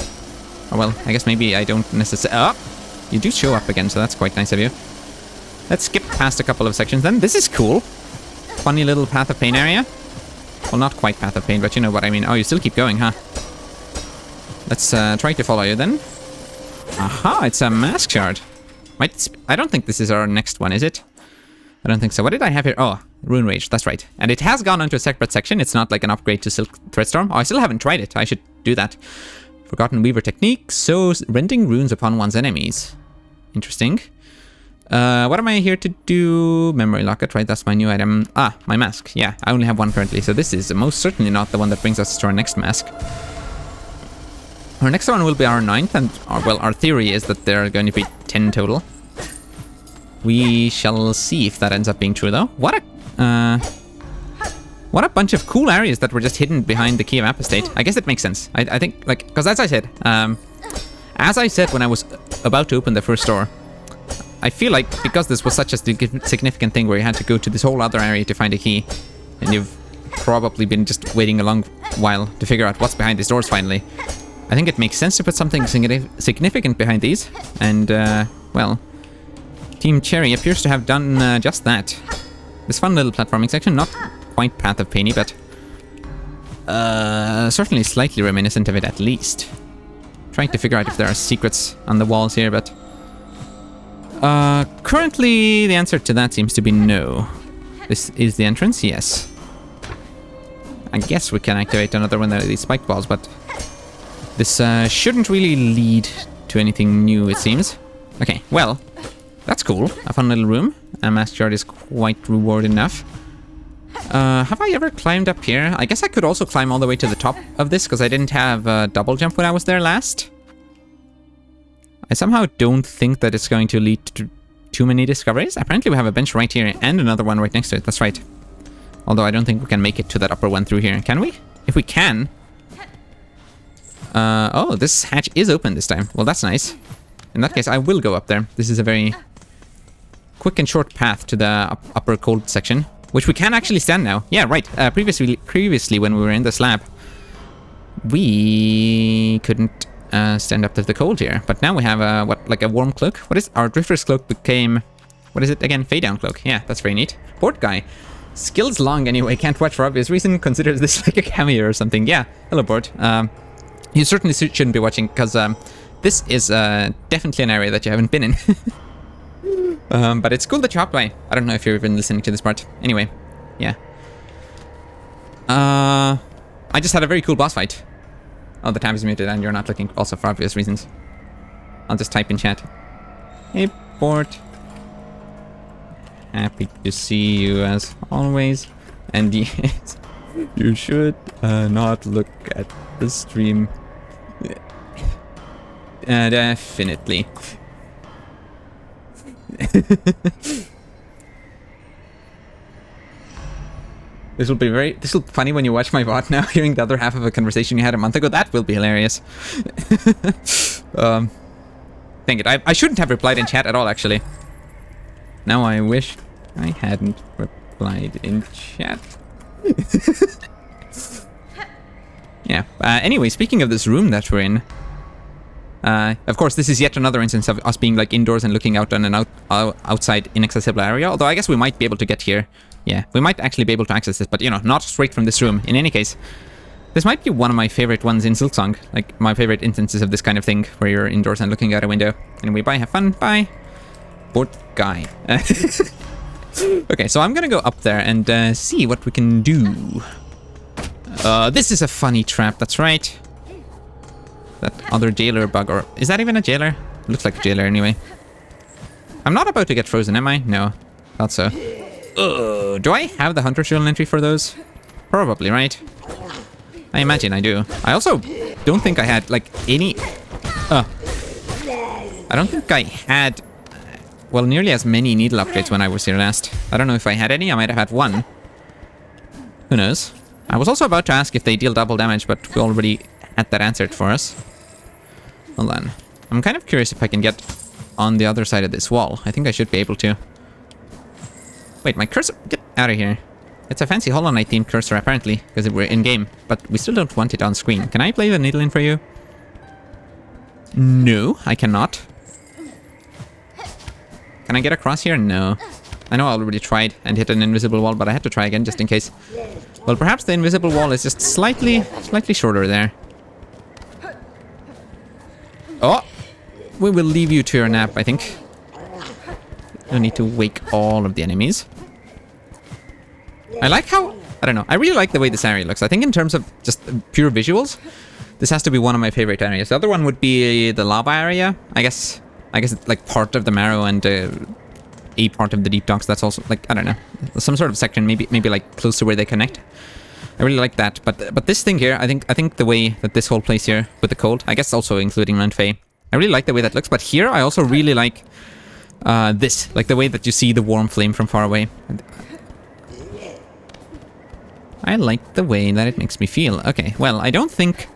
Oh, well, I guess maybe I don't necessarily... Oh, you do show up again, so that's quite nice of you. Let's skip past a couple of sections then. This is cool. Funny little Path of Pain area. Well, not quite Path of Pain, but you know what I mean. Oh, you still keep going, huh? Let's try to follow you then. Aha, it's a mask shard. I don't think this is our next one, is it? I don't think so. What did I have here? Oh, Rune Rage, that's right. And it has gone onto a separate section. It's not like an upgrade to Silk Threadstorm. Oh, I still haven't tried it. I should do that. Forgotten Weaver technique. So, rending runes upon one's enemies. Interesting. What am I here to do? Memory locket, right? That's my new item. Ah, my mask. Yeah, I only have one currently. So this is most certainly not the one that brings us to our next mask. Our next one will be our 9th, and well, our theory is that there are going to be 10 total. We shall see if that ends up being true, though. What a bunch of cool areas that were just hidden behind the Key of Apostate. I guess it makes sense. I think, like, because as I said when I was about to open the first door, I feel like because this was such a significant thing where you had to go to this whole other area to find a key, and you've probably been just waiting a long while to figure out what's behind these doors finally, I think it makes sense to put something significant behind these, and, well, Team Cherry appears to have done just that. This fun little platforming section, not quite Path of Painy, but certainly slightly reminiscent of it at least. Trying to figure out if there are secrets on the walls here, but... currently the answer to that seems to be no. This is the entrance, yes. I guess we can activate another one of these spike balls, but this shouldn't really lead to anything new, it seems. Okay, well, that's cool. A fun little room. A mask shard is quite reward enough. Have I ever climbed up here? I guess I could also climb all the way to the top of this, because I didn't have a double jump when I was there last. I somehow don't think that it's going to lead to too many discoveries. Apparently we have a bench right here and another one right next to it. That's right. Although I don't think we can make it to that upper one through here. Can we? If we can... oh, this hatch is open this time. Well, that's nice. In that case, I will go up there. This is a very quick and short path to the upper cold section, which we can actually stand now. Yeah, right. Previously, when we were in this lab, we couldn't stand up to the cold here. But now we have a, like a warm cloak? What is our drifter's cloak became... What is it again? Fade down cloak. Yeah, that's very neat. Board guy. Skills long anyway. Can't watch for obvious reason. Considers this like a cameo or something. Yeah. Hello, board. You certainly shouldn't be watching, because this is definitely an area that you haven't been in. But it's cool that you hopped by. I don't know if you've been listening to this part. Anyway, yeah. I just had a very cool boss fight. Oh, the tab is muted and you're not looking, also for obvious reasons. I'll just type in chat. Hey, board. Happy to see you as always. And yes, you should not look at the stream. Definitely. This will be funny when you watch my VOD now, hearing the other half of a conversation you had a month ago. That will be hilarious. Dang it, I shouldn't have replied in chat at all, actually. Now I wish I hadn't replied in chat. Yeah, anyway, speaking of this room that we're in, of course, this is yet another instance of us being like indoors and looking out on an outside inaccessible area, although I guess we might be able to get here. Yeah, we might actually be able to access this, but you know, not straight from this room. In any case, this might be one of my favorite ones in Silksong, like my favorite instances of this kind of thing, where you're indoors and looking out a window. Anyway, bye, have fun, bye. Board guy. Okay, so I'm gonna go up there and see what we can do. This is a funny trap, that's right. That other jailer bug, or is that even a jailer? It looks like a jailer anyway. I'm not about to get frozen, am I? No, thought so. Do I have the Hunter's Journal entry for those? Probably, right? I imagine I do. I also don't think I had, like, any... I don't think I had, well, nearly as many needle upgrades when I was here last. I don't know if I had any. I might have had one. Who knows? I was also about to ask if they deal double damage, but we already had that answered for us. Hold on. I'm kind of curious if I can get on the other side of this wall. I think I should be able to. Wait, my cursor... Get out of here. It's a fancy Hollow Knight themed cursor, apparently, because we're in-game, but we still don't want it on screen. Can I play the needle in for you? No, I cannot. Can I get across here? No. I know I already tried and hit an invisible wall, but I had to try again just in case. Well, perhaps the invisible wall is just slightly shorter there. Oh! We will leave you to your nap, I think. You don't need to wake all of the enemies. I like how... I don't know. I really like the way this area looks. I think in terms of just pure visuals, this has to be one of my favorite areas. The other one would be the lava area. I guess it's like part of the Marrow and a part of the Deep Docks. That's also like, I don't know, some sort of section, maybe like close to where they connect. I really like that. But this thing here, I think the way that this whole place here with the cold, I guess also including Mount Fae, I really like the way that looks. But here I also really like this, like the way that you see the warm flame from far away. I like the way that it makes me feel. Okay, well, I don't think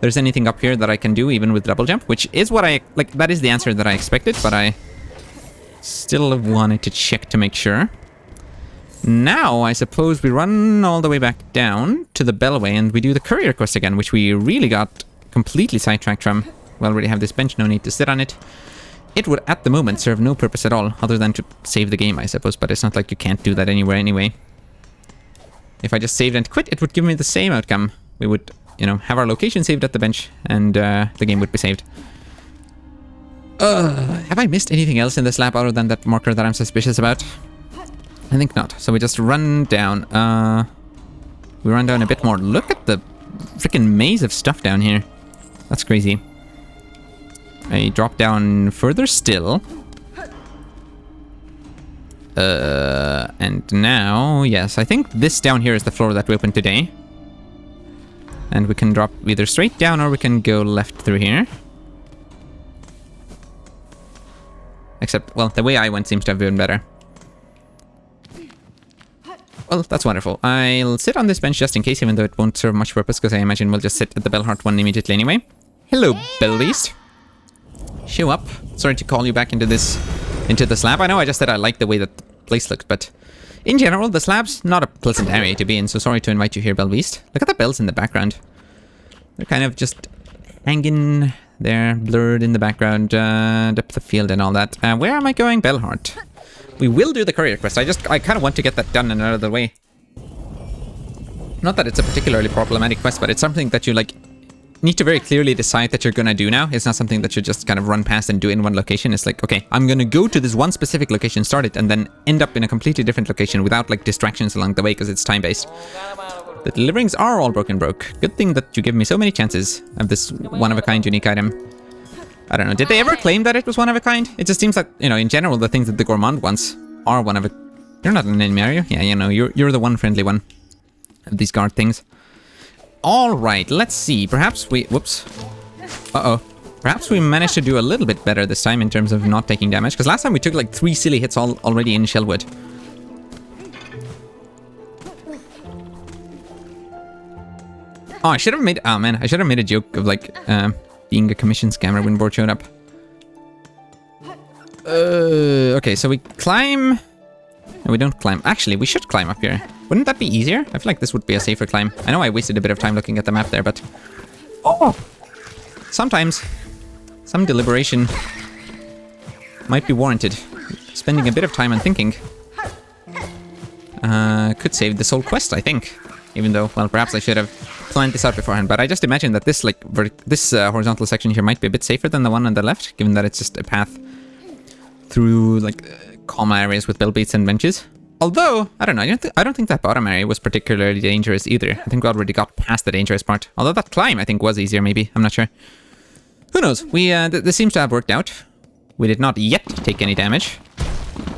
there's anything up here that I can do even with double jump, which is what I, like, that is the answer that I expected, but I still wanted to check to make sure. Now, I suppose we run all the way back down to the Bellway and we do the courier quest again, which we really got completely sidetracked from. We already have this bench, no need to sit on it. It would, at the moment, serve no purpose at all, other than to save the game, I suppose, but it's not like you can't do that anywhere anyway. If I just saved and quit, it would give me the same outcome. We would, you know, have our location saved at the bench, and the game would be saved. Have I missed anything else in this lab other than that marker that I'm suspicious about? I think not. So we just run down. We run down a bit more. Look at the freaking maze of stuff down here. That's crazy. I drop down further still. And now, yes, I think this down here is the floor that we opened today. And we can drop either straight down or we can go left through here. Except, well, the way I went seems to have been better. Well, that's wonderful. I'll sit on this bench just in case, even though it won't serve much purpose, because I imagine we'll just sit at the Bellheart one immediately anyway. Hello, Bellbeast. Show up. Sorry to call you back into the slab. I know I just said I like the way that the place looks, but in general, the slab's not a pleasant area to be in, so sorry to invite you here, Bellbeast. Look at the bells in the background. They're kind of just hanging there, blurred in the background, depth of field and all that. Where am I going? Bellheart. We will do the courier quest. I kind of want to get that done and out of the way. Not that it's a particularly problematic quest, but it's something that you, like, need to very clearly decide that you're gonna do now. It's not something that you just kind of run past and do in one location. It's like, okay, I'm gonna go to this one specific location, start it, and then end up in a completely different location without, like, distractions along the way, because it's time-based. The deliverings are all broke. Good thing that you give me so many chances of this one-of-a-kind unique item. I don't know, did they ever claim that it was one of a kind? It just seems like, you know, in general, the things that the Gourmand wants are one of a... You're not an enemy, are you? Yeah, you know, you're the one friendly one of these guard things. Alright, let's see. Perhaps we... Whoops. Uh-oh. Perhaps we managed to do a little bit better this time in terms of not taking damage. Because last time we took like 3 silly hits already in Shellwood. Oh, I should have made... Oh, man. I should have made a joke of like... being a commission scammer when Board showed up. Okay, so we climb... No, we don't climb. Actually, we should climb up here. Wouldn't that be easier? I feel like this would be a safer climb. I know I wasted a bit of time looking at the map there, but... Oh! Sometimes, some deliberation might be warranted. Spending a bit of time on thinking could save this whole quest, I think. Even though, well, perhaps I should have planned this out beforehand. But I just imagine that this, like, horizontal section here might be a bit safer than the one on the left, given that it's just a path through, like, calm areas with bellbeats and benches. Although, I don't know, I don't think that bottom area was particularly dangerous either. I think we already got past the dangerous part. Although that climb, I think, was easier, maybe. I'm not sure. Who knows? This seems to have worked out. We did not yet take any damage.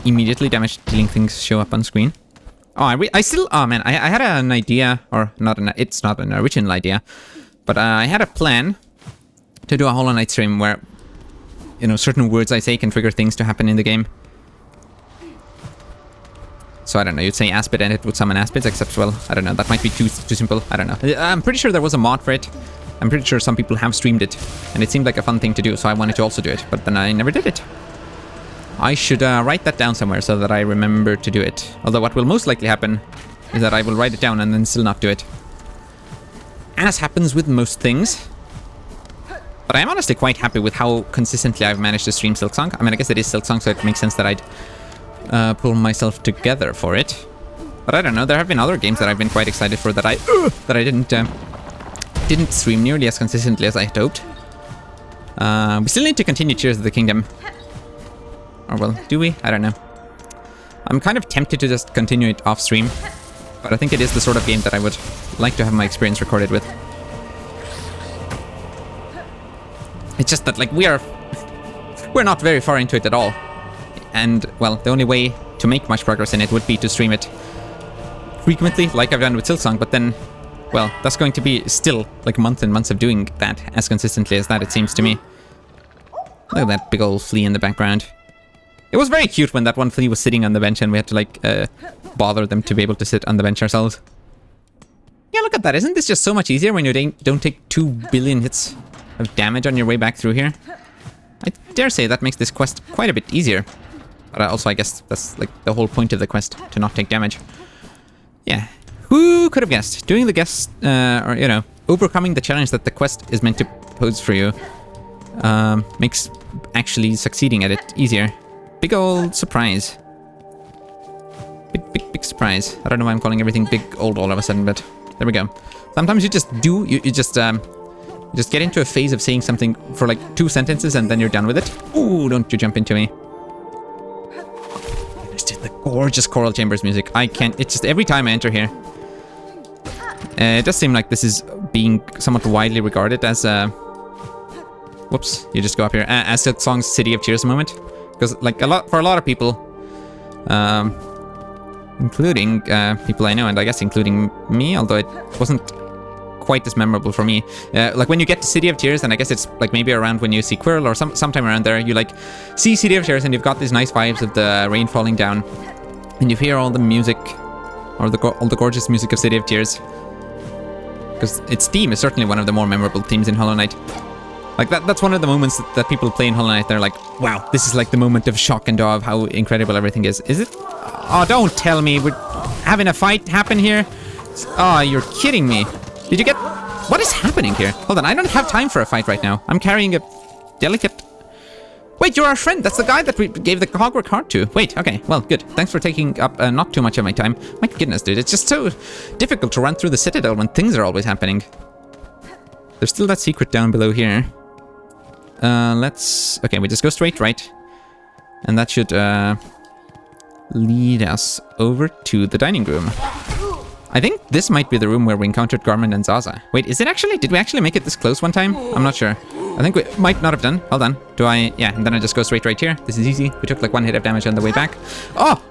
Immediately damage-dealing things show up on screen. Oh, I still... Oh, man, I had an idea, or not it's not an original idea, but I had a plan to do a Hollow Knight stream where, you know, certain words I say can trigger things to happen in the game. So, I don't know, you'd say Aspid and it would summon Aspids, except, well, I don't know, that might be too simple. I don't know. I'm pretty sure there was a mod for it. I'm pretty sure some people have streamed it, and it seemed like a fun thing to do, so I wanted to also do it, but then I never did it. I should write that down somewhere so that I remember to do it. Although what will most likely happen is that I will write it down and then still not do it. As happens with most things. But I'm honestly quite happy with how consistently I've managed to stream Silksong. I mean, I guess it is Silksong, so it makes sense that I'd pull myself together for it. But I don't know, there have been other games that I've been quite excited for that I didn't stream nearly as consistently as I had hoped. We still need to continue Tears of the Kingdom. Or well, do we? I don't know. I'm kind of tempted to just continue it off stream, but I think it is the sort of game that I would like to have my experience recorded with. It's just that, like, we're not very far into it at all. And, well, the only way to make much progress in it would be to stream it frequently, like I've done with Silksong, but then, well, that's going to be still, like, months and months of doing that as consistently as that, it seems to me. Look at that big old flea in the background. It was very cute when that one flea was sitting on the bench and we had to, like, bother them to be able to sit on the bench ourselves. Yeah, look at that. Isn't this just so much easier when you don't take 2 billion hits of damage on your way back through here? I dare say that makes this quest quite a bit easier. But also, I guess that's, like, the whole point of the quest, to not take damage. Yeah. Who could have guessed? Doing the guess, or, you know, overcoming the challenge that the quest is meant to pose for you, makes actually succeeding at it easier. Big old surprise. Big surprise. I don't know why I'm calling everything big old all of a sudden, but there we go. Sometimes you just do, you just get into a phase of saying something for like 2 sentences and then you're done with it. Ooh, don't you jump into me. It's just the gorgeous Choral Chambers music. I can't, it's just every time I enter here. It does seem like this is being somewhat widely regarded as whoops, you just go up here. As Silksong's City of Tears moment. Because, like, for a lot of people, Including people I know, and I guess including me, although it wasn't quite as memorable for me. Like when you get to City of Tears, and I guess it's like maybe around when you see Quirrell or sometime around there, you like see City of Tears and you've got these nice vibes of the rain falling down, and you hear all the music, or all the gorgeous music of City of Tears. Because its theme is certainly one of the more memorable themes in Hollow Knight. Like that's one of the moments that people play in Hollow Knight. They're like, wow, this is like the moment of shock and awe of how incredible everything is. Is it? Oh, don't tell me we're having a fight happen here. Oh, you're kidding me. Did you get... What is happening here? Hold on, I don't have time for a fight right now. I'm carrying a delicate... Wait, you're our friend. That's the guy that we gave the Cogwork heart to. Wait, okay, well, good. Thanks for taking up not too much of my time. My goodness, dude, it's just so difficult to run through the Citadel when things are always happening. There's still that secret down below here. Let's... Okay, we just go straight right. And that should lead us over to the dining room. I think this might be the room where we encountered Garmin and Zaza. Wait, is it actually? Did we actually make it this close one time? I'm not sure. I think we might not have done. Hold on. Do I? Yeah, and then I just go straight right here. This is easy. We took like 1 hit of damage on the way back. Oh!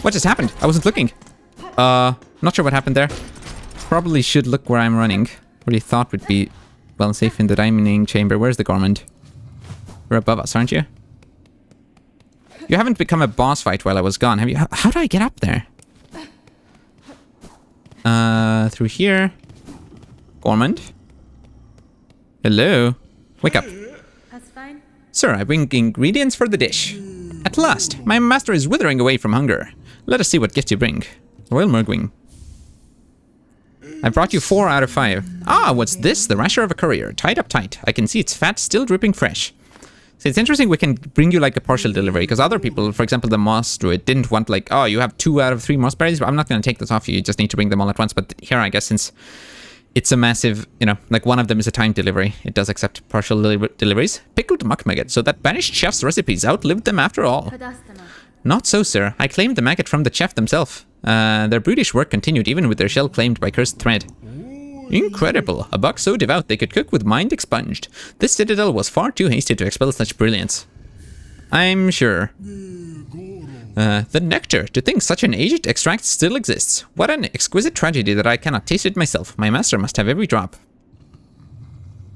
What just happened? I wasn't looking. Not sure what happened there. Probably should look where I'm running. Really thought would be, well, safe in the dining chamber. Where's the Gormand? You're above us, aren't you? You haven't become a boss fight while I was gone, have you? How do I get up there? Through here. Gormand? Hello? Wake up. That's fine. Sir, I bring ingredients for the dish. At last, my master is withering away from hunger. Let us see what gift you bring. Royal Murgwing. I brought you 4 out of 5. Ah, what's this? The rasher of a courier. Tied up tight. I can see its fat still dripping fresh. So it's interesting we can bring you like a partial delivery, because other people, for example the moss druid, didn't want like, oh, you have 2 out of 3 moss berries, but I'm not going to take this off you just need to bring them all at once. But here, I guess, since it's a massive, you know, like one of them is a timed delivery, it does accept partial deliveries. Pickled muck maggot, so that banished chef's recipes outlived them after all. Not so, sir. I claimed the maggot from the chef themselves. Their brutish work continued even with their shell claimed by cursed thread. Incredible. A buck so devout they could cook with mind expunged. This citadel was far too hasty to expel such brilliance. I'm sure. The nectar. To think such an aged extract still exists. What an exquisite tragedy that I cannot taste it myself. My master must have every drop.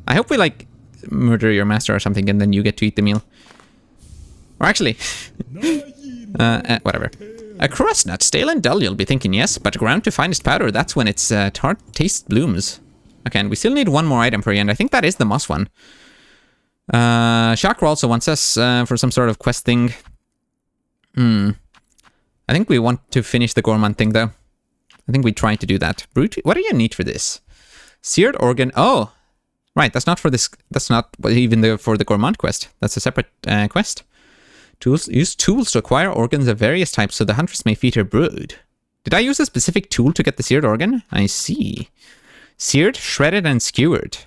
I hope we, like, murder your master or something and then you get to eat the meal. Or actually... whatever. A crust nut, stale and dull, you'll be thinking, yes, but ground to finest powder, that's when its tart taste blooms. Okay, and we still need 1 more item for you, and I think that is the moss one. Chakra also wants us for some sort of quest thing. I think we want to finish the Gormand thing, though. I think we try to do that. Brute, what do you need for this? Seared organ, oh! Right, that's not for this, that's not even for the Gormand quest. That's a separate quest. Use tools to acquire organs of various types so the huntress may feed her brood. Did I use a specific tool to get the seared organ? I see. Seared, shredded, and skewered.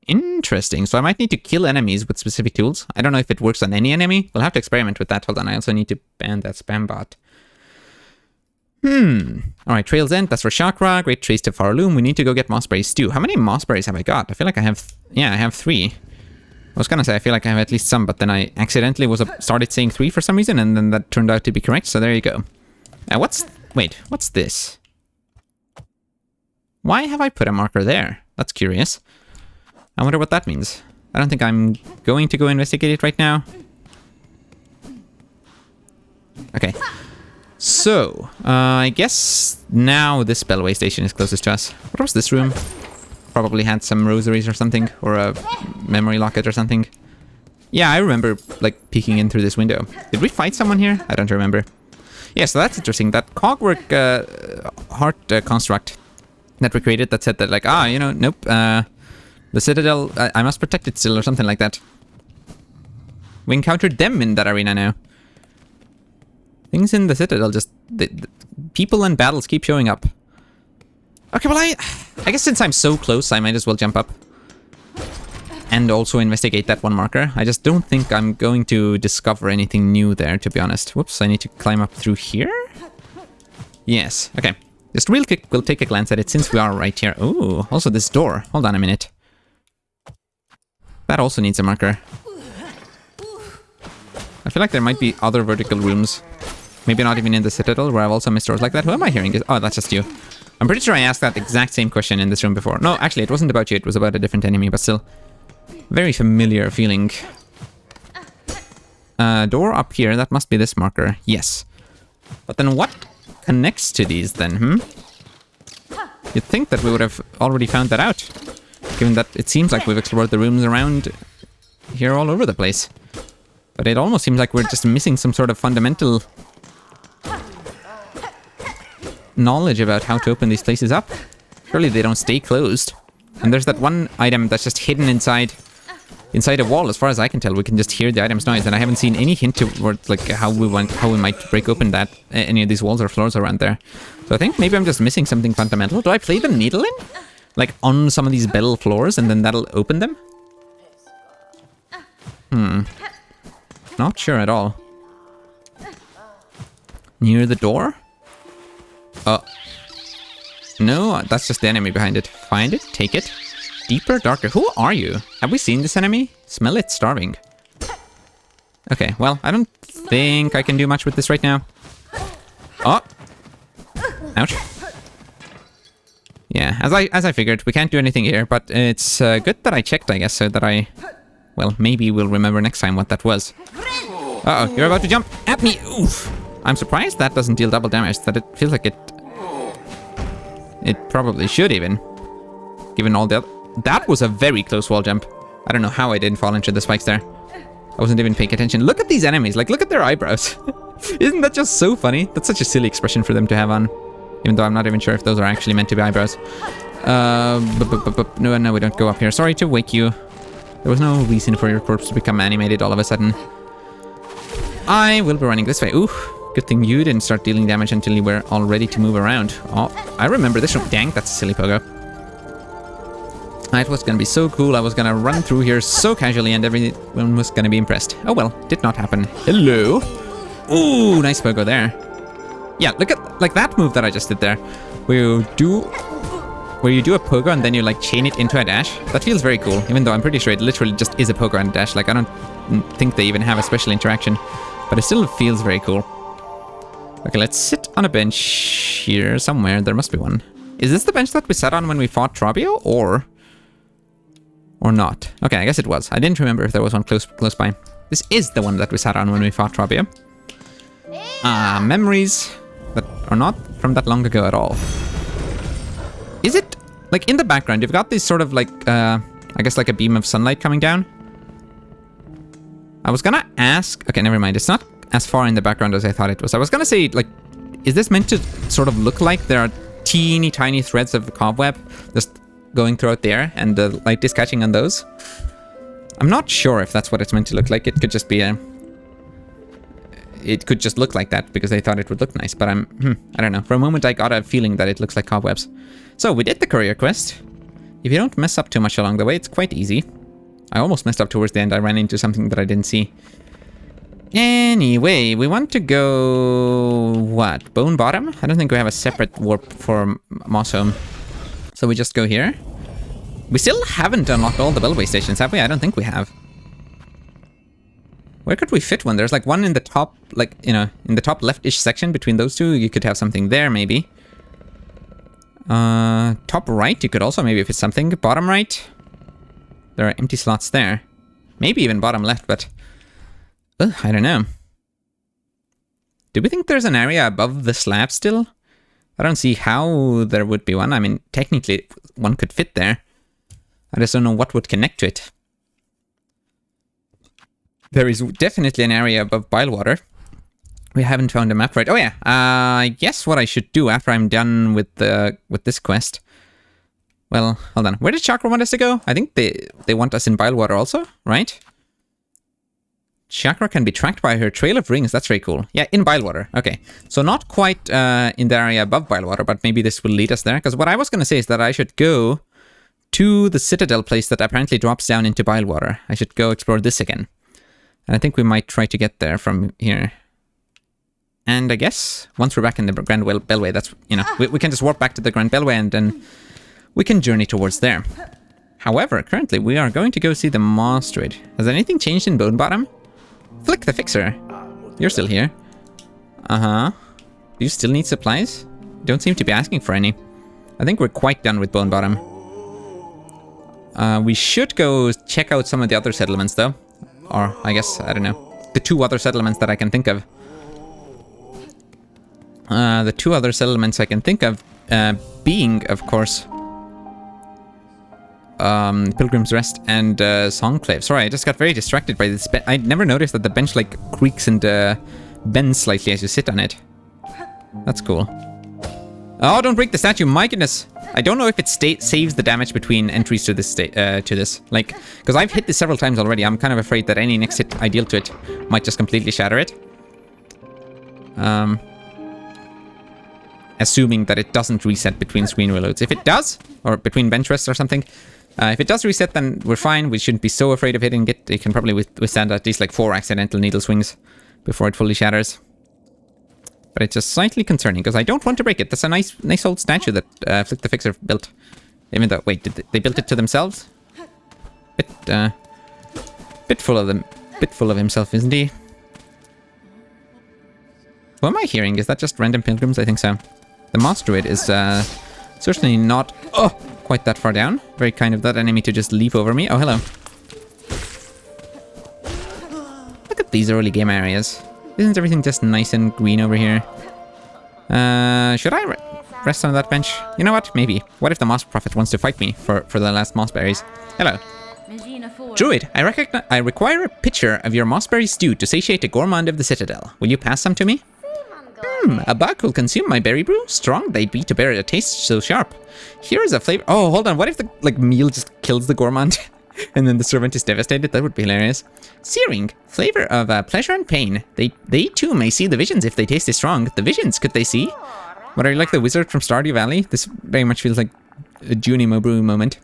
Interesting. So I might need to kill enemies with specific tools. I don't know if it works on any enemy. We'll have to experiment with that. Hold on, I also need to ban that spam bot. Alright, Trail's End. That's for Chakra. Great Trace to Farloom. We need to go get mossberries stew. How many mossberries have I got? I feel like I have... Yeah, I have 3. I was gonna say I feel like I have at least some, but then I accidentally started saying 3 for some reason, and then that turned out to be correct, so there you go. Wait, what's this? Why have I put a marker there? That's curious. I wonder what that means. I don't think I'm going to go investigate it right now. Okay. So, I guess now this spellway station is closest to us. What was this room? Probably had some rosaries or something, or a memory locket or something. Yeah, I remember, like, peeking in through this window. Did we fight someone here? I don't remember. Yeah, so that's interesting. That Cogwork heart construct that we created that said that, like, nope, the Citadel, I must protect it still, or something like that. We encountered them in that arena now. Things in the Citadel just... the people and battles keep showing up. Okay, well, I guess since I'm so close, I might as well jump up. And also investigate that 1 marker. I just don't think I'm going to discover anything new there, to be honest. Whoops, I need to climb up through here? Yes, okay. Just real quick, we'll take a glance at it since we are right here. Oh, also this door. Hold on a minute. That also needs a marker. I feel like there might be other vertical rooms. Maybe not even in the Citadel, where I've also missed doors like that. Who am I hearing? Oh, that's just you. I'm pretty sure I asked that exact same question in this room before. No, actually, it wasn't about you. It was about a different enemy, but still. Very familiar feeling. Door up here. That must be this marker. Yes. But then what connects to these then, You'd think that we would have already found that out. Given that it seems like we've explored the rooms around here all over the place. But it almost seems like we're just missing some sort of fundamental knowledge about how to open these places up. Surely they don't stay closed. And there's that one item that's just hidden inside a wall. As far as I can tell, we can just hear the item's noise, and I haven't seen any hint towards like how we might break open that any of these walls or floors around there. So I think maybe I'm just missing something fundamental. Do I play the needle in? Like on some of these bell floors, and then that'll open them? Not sure at all. Near the door? No, that's just the enemy behind it. Find it, take it. Deeper, darker. Who are you? Have we seen this enemy? Smell it, starving. Okay, well, I don't think I can do much with this right now. Oh! Ouch. Yeah, as I figured, we can't do anything here, but it's good that I checked, I guess, so that well, maybe we'll remember next time what that was. Uh-oh, you're about to jump at me! Oof! I'm surprised that doesn't deal double damage, that it feels like it probably should even. Given all the... That was a very close wall jump. I don't know how I didn't fall into the spikes there. I wasn't even paying attention. Look at these enemies, like look at their eyebrows. Isn't that just so funny? That's such a silly expression for them to have on. Even though I'm not even sure if those are actually meant to be eyebrows. No, we don't go up here. Sorry to wake you. There was no reason for your corpse to become animated all of a sudden. I will be running this way. Ooh, good thing you didn't start dealing damage until you were all ready to move around. Oh, I remember this room. Dang, that's a silly pogo. It was gonna be so cool. I was gonna run through here so casually and everyone was gonna be impressed. Oh well, did not happen. Hello. Ooh, nice pogo there. Yeah, look at like that move that I just did there. Where you do a pogo and then you like chain it into a dash. That feels very cool, even though I'm pretty sure it literally just is a pogo and a dash. Like I don't think they even have a special interaction, but it still feels very cool. Okay, let's sit on a bench here somewhere. There must be one. Is this the bench that we sat on when we fought Trabio, or not? Okay, I guess it was. I didn't remember if there was one close by. This is the one that we sat on when we fought Trabio. Memories that are not from that long ago at all. Is it, like in the background, you've got this sort of like, I guess like a beam of sunlight coming down? I was gonna ask, okay, never mind. It's not as far in the background as I thought it was. I was gonna say, like, is this meant to sort of look like there are teeny tiny threads of cobweb just going throughout the air and the light is catching on those? I'm not sure if that's what it's meant to look like. It could just be it could just look like that because they thought it would look nice, but I don't know. For a moment I got a feeling that it looks like cobwebs. So we did the courier quest. If you don't mess up too much along the way, it's quite easy. I almost messed up towards the end. I ran into something that I didn't see. Anyway, we want to go... what? Bone Bottom? I don't think we have a separate warp for Moss Home. So we just go here. We still haven't unlocked all the Bellway stations, have we? I don't think we have. Where could we fit one? There's like one in the top, like, you know, in the top left-ish section between those two. You could have something there, maybe. Top right, you could also maybe fit something. Bottom right, there are empty slots there. Maybe even bottom left, but... I don't know. Do we think there's an area above the slab still? I don't see how there would be one. I mean, technically, one could fit there. I just don't know what would connect to it. There is definitely an area above Bilewater. We haven't found a map for it. Oh yeah, I guess what I should do after I'm done with this quest. Well, hold on. Where did Chakra want us to go? I think they want us in Bilewater also, right? Chakra can be tracked by her trail of rings. That's very cool. Yeah, in Bilewater. Okay. So not quite in the area above Bilewater, but maybe this will lead us there. Because what I was going to say is that I should go to the Citadel place that apparently drops down into Bilewater. I should go explore this again. And I think we might try to get there from here. And I guess once we're back in the Grand Bellway, that's, you know, we can just warp back to the Grand Bellway and then we can journey towards there. However, currently we are going to go see the Moss Druid. Has anything changed in Bone Bottom? Flick the Fixer. You're still here. Uh-huh. Do you still need supplies? Don't seem to be asking for any. I think we're quite done with Bone Bottom. We should go check out some of the other settlements, though. Or, I guess, I don't know. The 2 other settlements that I can think of. The 2 other settlements I can think of being, of course, Pilgrim's Rest and Songclave. Sorry, I just got very distracted by this. I never noticed that the bench, like, creaks and bends slightly as you sit on it. That's cool. Oh, don't break the statue, my goodness. I don't know if it saves the damage between entries to this like, because I've hit this several times already. I'm kind of afraid that any next hit I deal to it might just completely shatter it. Assuming that it doesn't reset between screen reloads. If it does, or between bench rests or something, if it does reset, then we're fine. We shouldn't be so afraid of hitting it. It can probably withstand at least like 4 accidental needle swings before it fully shatters. But it's just slightly concerning, because I don't want to break it. That's a nice old statue that Flick the Fixer built. Even though, wait, did they built it to themselves? Bit full of himself, isn't he? Who am I hearing? Is that just random pilgrims? I think so. The Moss Druid is certainly not quite that far down. Very kind of that enemy to just leap over me. Oh, hello. Look at these early game areas. Isn't everything just nice and green over here? Should I rest on that bench? You know what? Maybe. What if the Moss Prophet wants to fight me for the last mossberries? Hello. Druid, I require a pitcher of your mossberry stew to satiate the gourmand of the citadel. Will you pass some to me? A buck will consume my berry brew. Strong they'd be to bear a taste so sharp. Here is a flavor. Oh, hold on. What if the meal just kills the gourmand? And then the servant is devastated? That would be hilarious. Searing, flavor of pleasure and pain. They too may see the visions if they taste it strong. The visions, could they see? What, are you like the wizard from Stardew Valley? This very much feels like a Junimo Brew moment.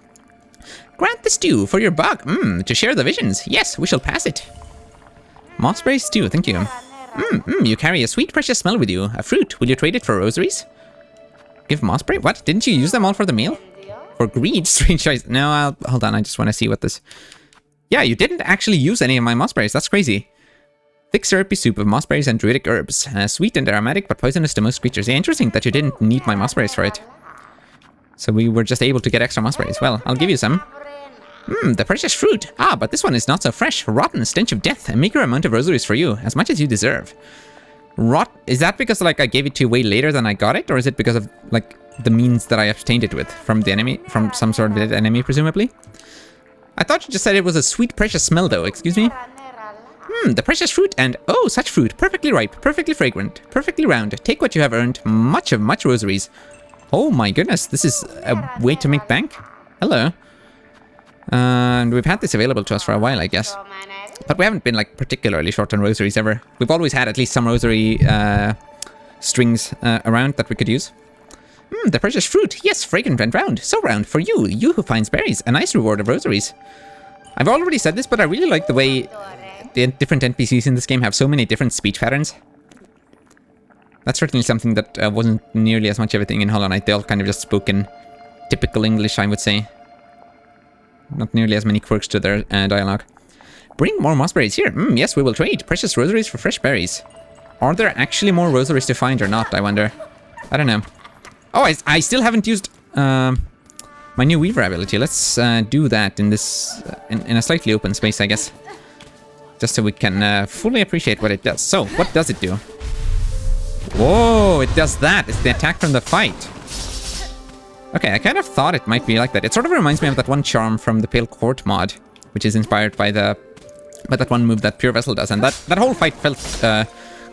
Grant the stew for your bug. To share the visions. Yes, we shall pass it. Mossberry stew, thank you. You carry a sweet, precious smell with you. A fruit. Will you trade it for rosaries? Give mossberry? What? Didn't you use them all for the meal? For greed? Strange choice. No, hold on. I just want to see what this... Yeah, you didn't actually use any of my mossberries. That's crazy. Thick syrupy soup of mossberries and druidic herbs. Sweet and aromatic, but poisonous to most creatures. Yeah, interesting that you didn't need my mossberries for it. So we were just able to get extra mossberries. Well, I'll give you some. The precious fruit. But this one is not so fresh. Rotten, stench of death. A meager amount of rosaries for you. As much as you deserve. Is that because, like, I gave it to you way later than I got it? Or is it because of, like, the means that I obtained it with? From the enemy? From some sort of enemy, presumably? I thought you just said it was a sweet, precious smell, though. Excuse me? The precious fruit and... Oh, such fruit. Perfectly ripe. Perfectly fragrant. Perfectly round. Take what you have earned. Much rosaries. Oh my goodness. This is a way to make bank. Hello. And we've had this available to us for a while, I guess. But we haven't been, like, particularly short on rosaries ever. We've always had at least some rosary strings around that we could use. The precious fruit. Yes, fragrant and round. So round for you. You who finds berries. A nice reward of rosaries. I've already said this, but I really like the way the different NPCs in this game have so many different speech patterns. That's certainly something that wasn't nearly as much of a thing in Hollow Knight. They all kind of just spoke in typical English, I would say. Not nearly as many quirks to their dialogue. Bring more mossberries here. Yes, we will trade. Precious rosaries for fresh berries. Are there actually more rosaries to find or not, I wonder? I don't know. Oh, I still haven't used my new Weaver ability. Let's do that in this in a slightly open space, I guess. Just so we can fully appreciate what it does. So, what does it do? Whoa, it does that. It's the attack from the fight. Okay, I kind of thought it might be like that. It sort of reminds me of that one charm from the Pale Court mod, which is inspired by that one move that Pure Vessel does. And that whole fight felt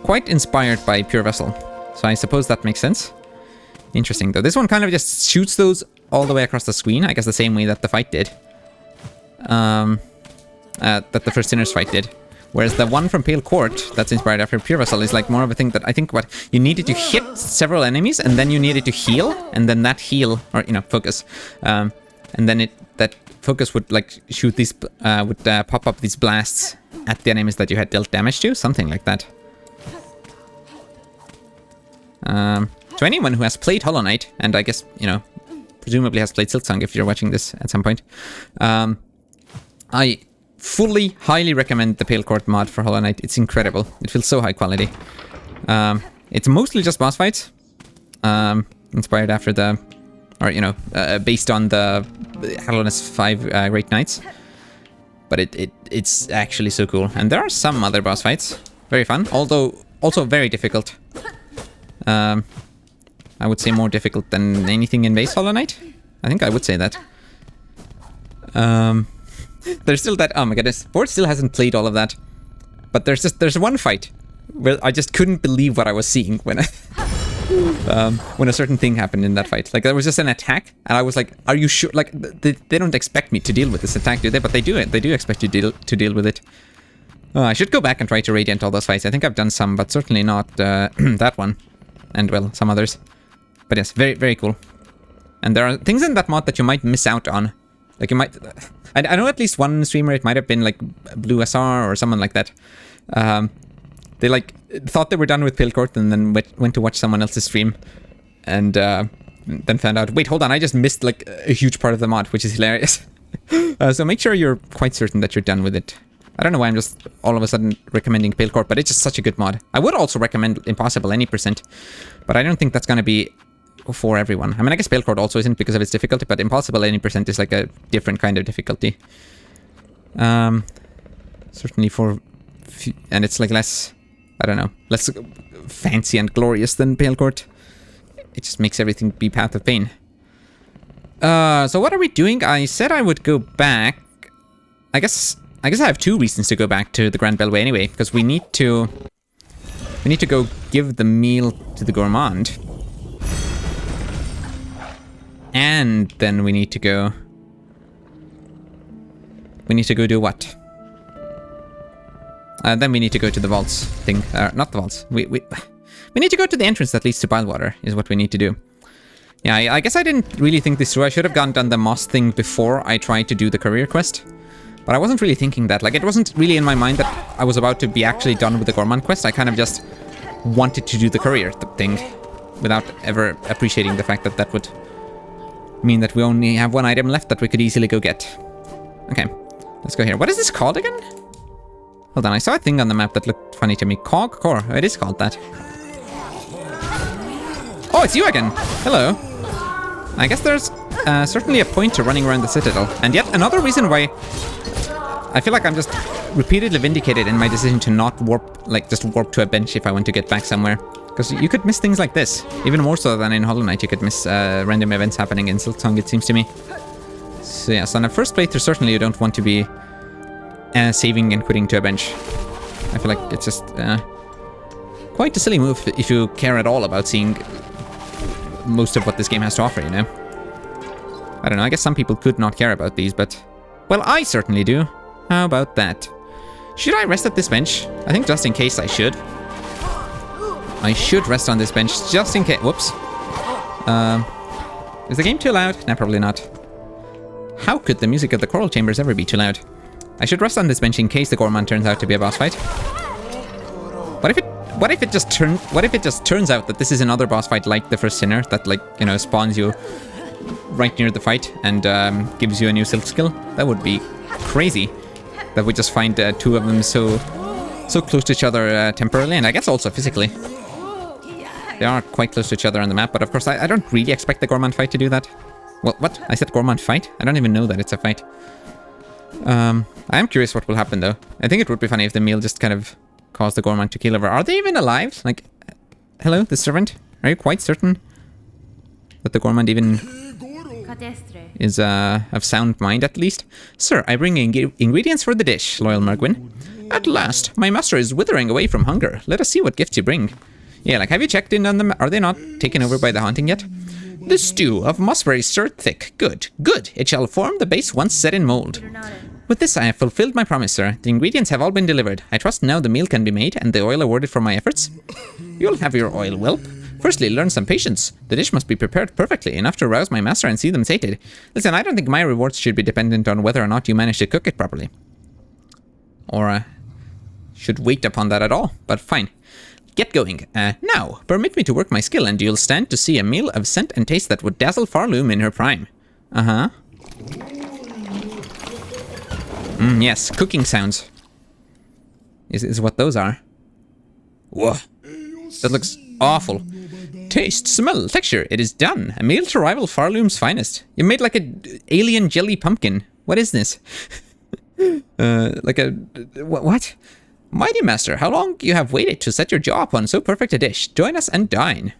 quite inspired by Pure Vessel. So I suppose that makes sense. Interesting, though. This one kind of just shoots those all the way across the screen. I guess the same way that the fight did. That the first Sinner's fight did. Whereas the one from Pale Court, that's inspired after Pure Vessel, is like more of a thing that I think what you needed to hit several enemies, and then you needed to heal, and then that heal, or focus, and then that focus would like shoot these, would pop up these blasts at the enemies that you had dealt damage to, something like that. To anyone who has played Hollow Knight, and I guess presumably has played Silksong if you're watching this at some point, I highly recommend the Pale Court mod for Hollow Knight. It's incredible. It feels so high quality. It's mostly just boss fights. Inspired after the... Or, you know, based on the Hallowness 5 Great Knights. But it's actually so cool. And there are some other boss fights. Very fun, although also very difficult. I would say more difficult than anything in base Hollow Knight. I think I would say that. There's still that... Oh my goodness. Board still hasn't played all of that. But there's one fight where I just couldn't believe what I was seeing when when a certain thing happened in that fight. Like, there was just an attack, and I was like, are you sure? Like, they don't expect me to deal with this attack, do they? But they do it. They do expect you to deal with it. I should go back and try to radiant all those fights. I think I've done some, but certainly not that one. And, well, some others. But yes, very, very cool. And there are things in that mod that you might miss out on. Like, you might... I know at least one streamer, it might have been, like, Blue SR or someone like that. They, like, thought they were done with Pale Court and then went to watch someone else's stream. And then found out, wait, hold on, I just missed, like, a huge part of the mod, which is hilarious. So make sure you're quite certain that you're done with it. I don't know why I'm just all of a sudden recommending Pale Court, but it's just such a good mod. I would also recommend Impossible any %, but I don't think that's going to be for everyone. I mean, I guess Pale Court also isn't because of its difficulty, but Impossible any % is like a different kind of difficulty. Certainly for... And it's like less... I don't know. Less fancy and glorious than Pale Court. It just makes everything be Path of Pain. So what are we doing? I said I would go back. I guess I have 2 reasons to go back to the Grand Bellway anyway, because we need to go give the meal to the gourmand. And then we need to go do what? Then we need to go to the vaults thing. Not the vaults. We need to go to the entrance that leads to Bylewater, is what we need to do. Yeah, I guess I didn't really think this through. I should have done the Moss thing before I tried to do the career quest. But I wasn't really thinking that. Like, it wasn't really in my mind that I was about to be actually done with the gourmand quest. I kind of just wanted to do the career thing without ever appreciating the fact that that would mean that we only have 1 item left that we could easily go get. Okay, let's go here. What is this called again? Hold on, I saw a thing on the map that looked funny to me. Cog Core. Oh, it is called that. Oh, it's you again. Hello. I guess there's certainly a point to running around the Citadel. And yet another reason why I feel like I'm just repeatedly vindicated in my decision to not warp, like just warp to a bench if I want to get back somewhere. Because you could miss things like this. Even more so than in Hollow Knight, you could miss random events happening in Silksong, it seems to me. So yeah, so on a first playthrough, certainly you don't want to be saving and quitting to a bench. I feel like it's just quite a silly move if you care at all about seeing most of what this game has to offer, you know? I don't know, I guess some people could not care about these, but... Well, I certainly do. How about that? Should I rest at this bench? I think just in case I should. I should rest on this bench just in case... Whoops. Is the game too loud? No, probably not. How could the music of the choral chambers ever be too loud? I should rest on this bench in case the gourmand turns out to be a boss fight. What if it just turns out that this is another boss fight like the first Sinner that, like, you know, spawns you right near the fight and gives you a new silk skill? That would be crazy. That we just find 2 of them so close to each other temporarily, and I guess also physically. They are quite close to each other on the map, but of course I don't really expect the gourmand fight to do that. Well, what? I said gourmand fight? I don't even know that it's a fight. I am curious what will happen though. I think it would be funny if the meal just kind of caused the gourmand to keel over. Are they even alive? Like, hello, the servant? Are you quite certain that the gourmand even is of sound mind at least? Sir, I bring ingredients for the dish, loyal Mergwyn. At last, my master is withering away from hunger. Let us see what gifts you bring. Yeah, like, have you checked in on them? Are they not taken over by the haunting yet? The stew of mossberries stirred thick. Good, good. It shall form the base once set in mold. With this I have fulfilled my promise, sir. The ingredients have all been delivered. I trust now the meal can be made and the oil awarded for my efforts. You'll have your oil, whelp. Firstly, learn some patience. The dish must be prepared perfectly, enough to rouse my master and see them sated. Listen, I don't think my rewards should be dependent on whether or not you manage to cook it properly. Or, should wait upon that at all, but fine. Get going. Now, permit me to work my skill and you'll stand to see a meal of scent and taste that would dazzle Farloom in her prime. Uh-huh. Yes, cooking sounds. Is what those are. Whoa. That looks awful. Taste, smell, texture. It is done. A meal to rival Farloom's finest. You made like a alien jelly pumpkin. What is this? Like a... What? Mighty Master, how long you have waited to set your jaw upon so perfect a dish? Join us and dine.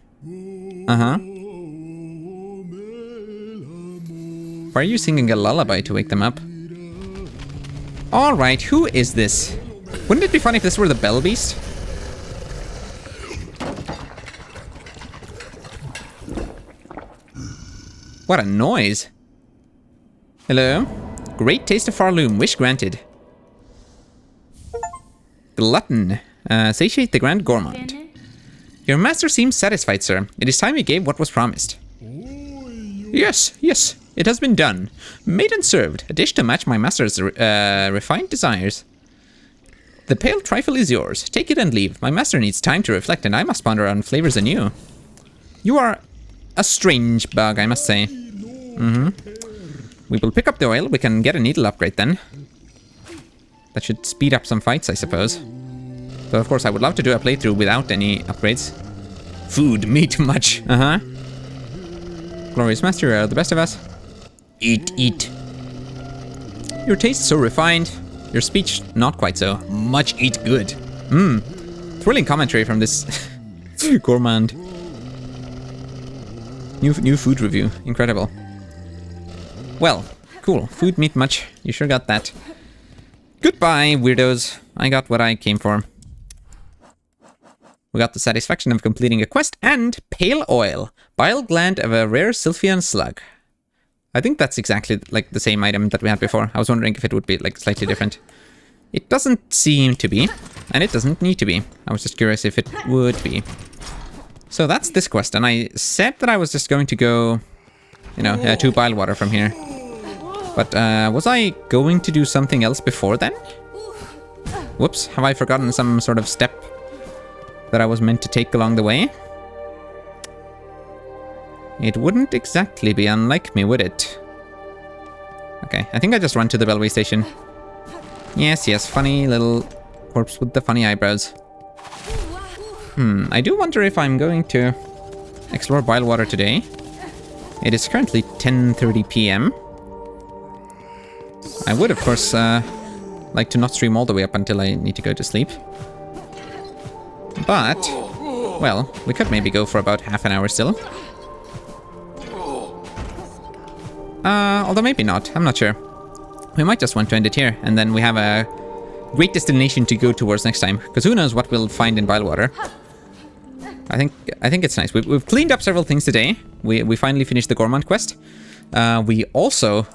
Uh-huh. Why are you singing a lullaby to wake them up? Alright, who is this? Wouldn't it be funny if this were the Bell Beast? What a noise. Hello? Great taste of Farloom, wish granted. Glutton. Satiate the grand gourmand. Your master seems satisfied, sir. It is time you gave what was promised. Yes, yes, it has been done. Made and served, a dish to match my master's refined desires. The pale trifle is yours. Take it and leave. My master needs time to reflect, and I must ponder on flavors anew. You are a strange bug, I must say. We will pick up the oil. We can get a needle upgrade then. That should speed up some fights, I suppose. Though, of course, I would love to do a playthrough without any upgrades. Food, meat, much. Glorious master, you are the best of us. Eat, eat. Your taste so refined. Your speech, not quite so. Much eat good. Thrilling commentary from this gourmand. New food review. Incredible. Well, cool. Food, meat, much. You sure got that. Goodbye, weirdos. I got what I came for. We got the satisfaction of completing a quest and pale oil. Bile gland of a rare Sylphian slug. I think that's exactly like the same item that we had before. I was wondering if it would be like slightly different. It doesn't seem to be, and it doesn't need to be. I was just curious if it would be. So that's this quest, and I said that I was just going to go, you know, to bile water from here. But was I going to do something else before then? Whoops, have I forgotten some sort of step that I was meant to take along the way? It wouldn't exactly be unlike me, would it? Okay, I think I just run to the Bellway station. Yes, yes, funny little corpse with the funny eyebrows. I do wonder if I'm going to explore Bilewater today. It is currently 10:30 p.m. I would, of course, like to not stream all the way up until I need to go to sleep. But, well, we could maybe go for about half an hour still. Although maybe not, I'm not sure. We might just want to end it here, and then we have a great destination to go towards next time. Because who knows what we'll find in Bilewater. I think it's nice. We've cleaned up several things today. We finally finished the Gourmand quest. We also...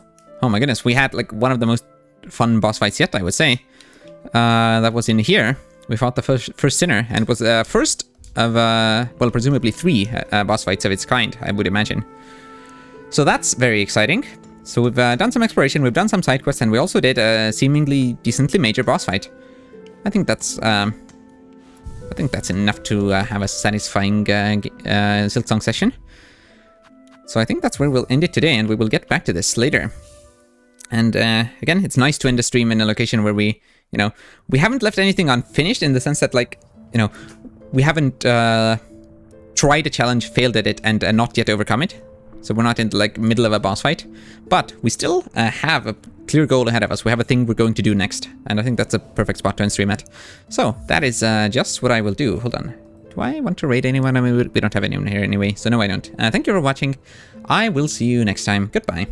Oh my goodness, we had like one of the most fun boss fights yet, I would say. That was in here. We fought the first sinner, and it was the first of, well, presumably 3 boss fights of its kind, I would imagine. So that's very exciting. So we've done some exploration, we've done some side quests, and we also did a seemingly decently major boss fight. I think that's enough to have a satisfying Silksong session. So I think that's where we'll end it today, and we will get back to this later. And again, it's nice to end the stream in a location where we, you know, we haven't left anything unfinished in the sense that, like, you know, we haven't tried a challenge, failed at it, and not yet overcome it. So we're not in the, like, middle of a boss fight. But we still have a clear goal ahead of us. We have a thing we're going to do next. And I think that's a perfect spot to end stream at. So that is just what I will do. Hold on. Do I want to raid anyone? I mean, we don't have anyone here anyway, so no, I don't. Thank you for watching. I will see you next time. Goodbye.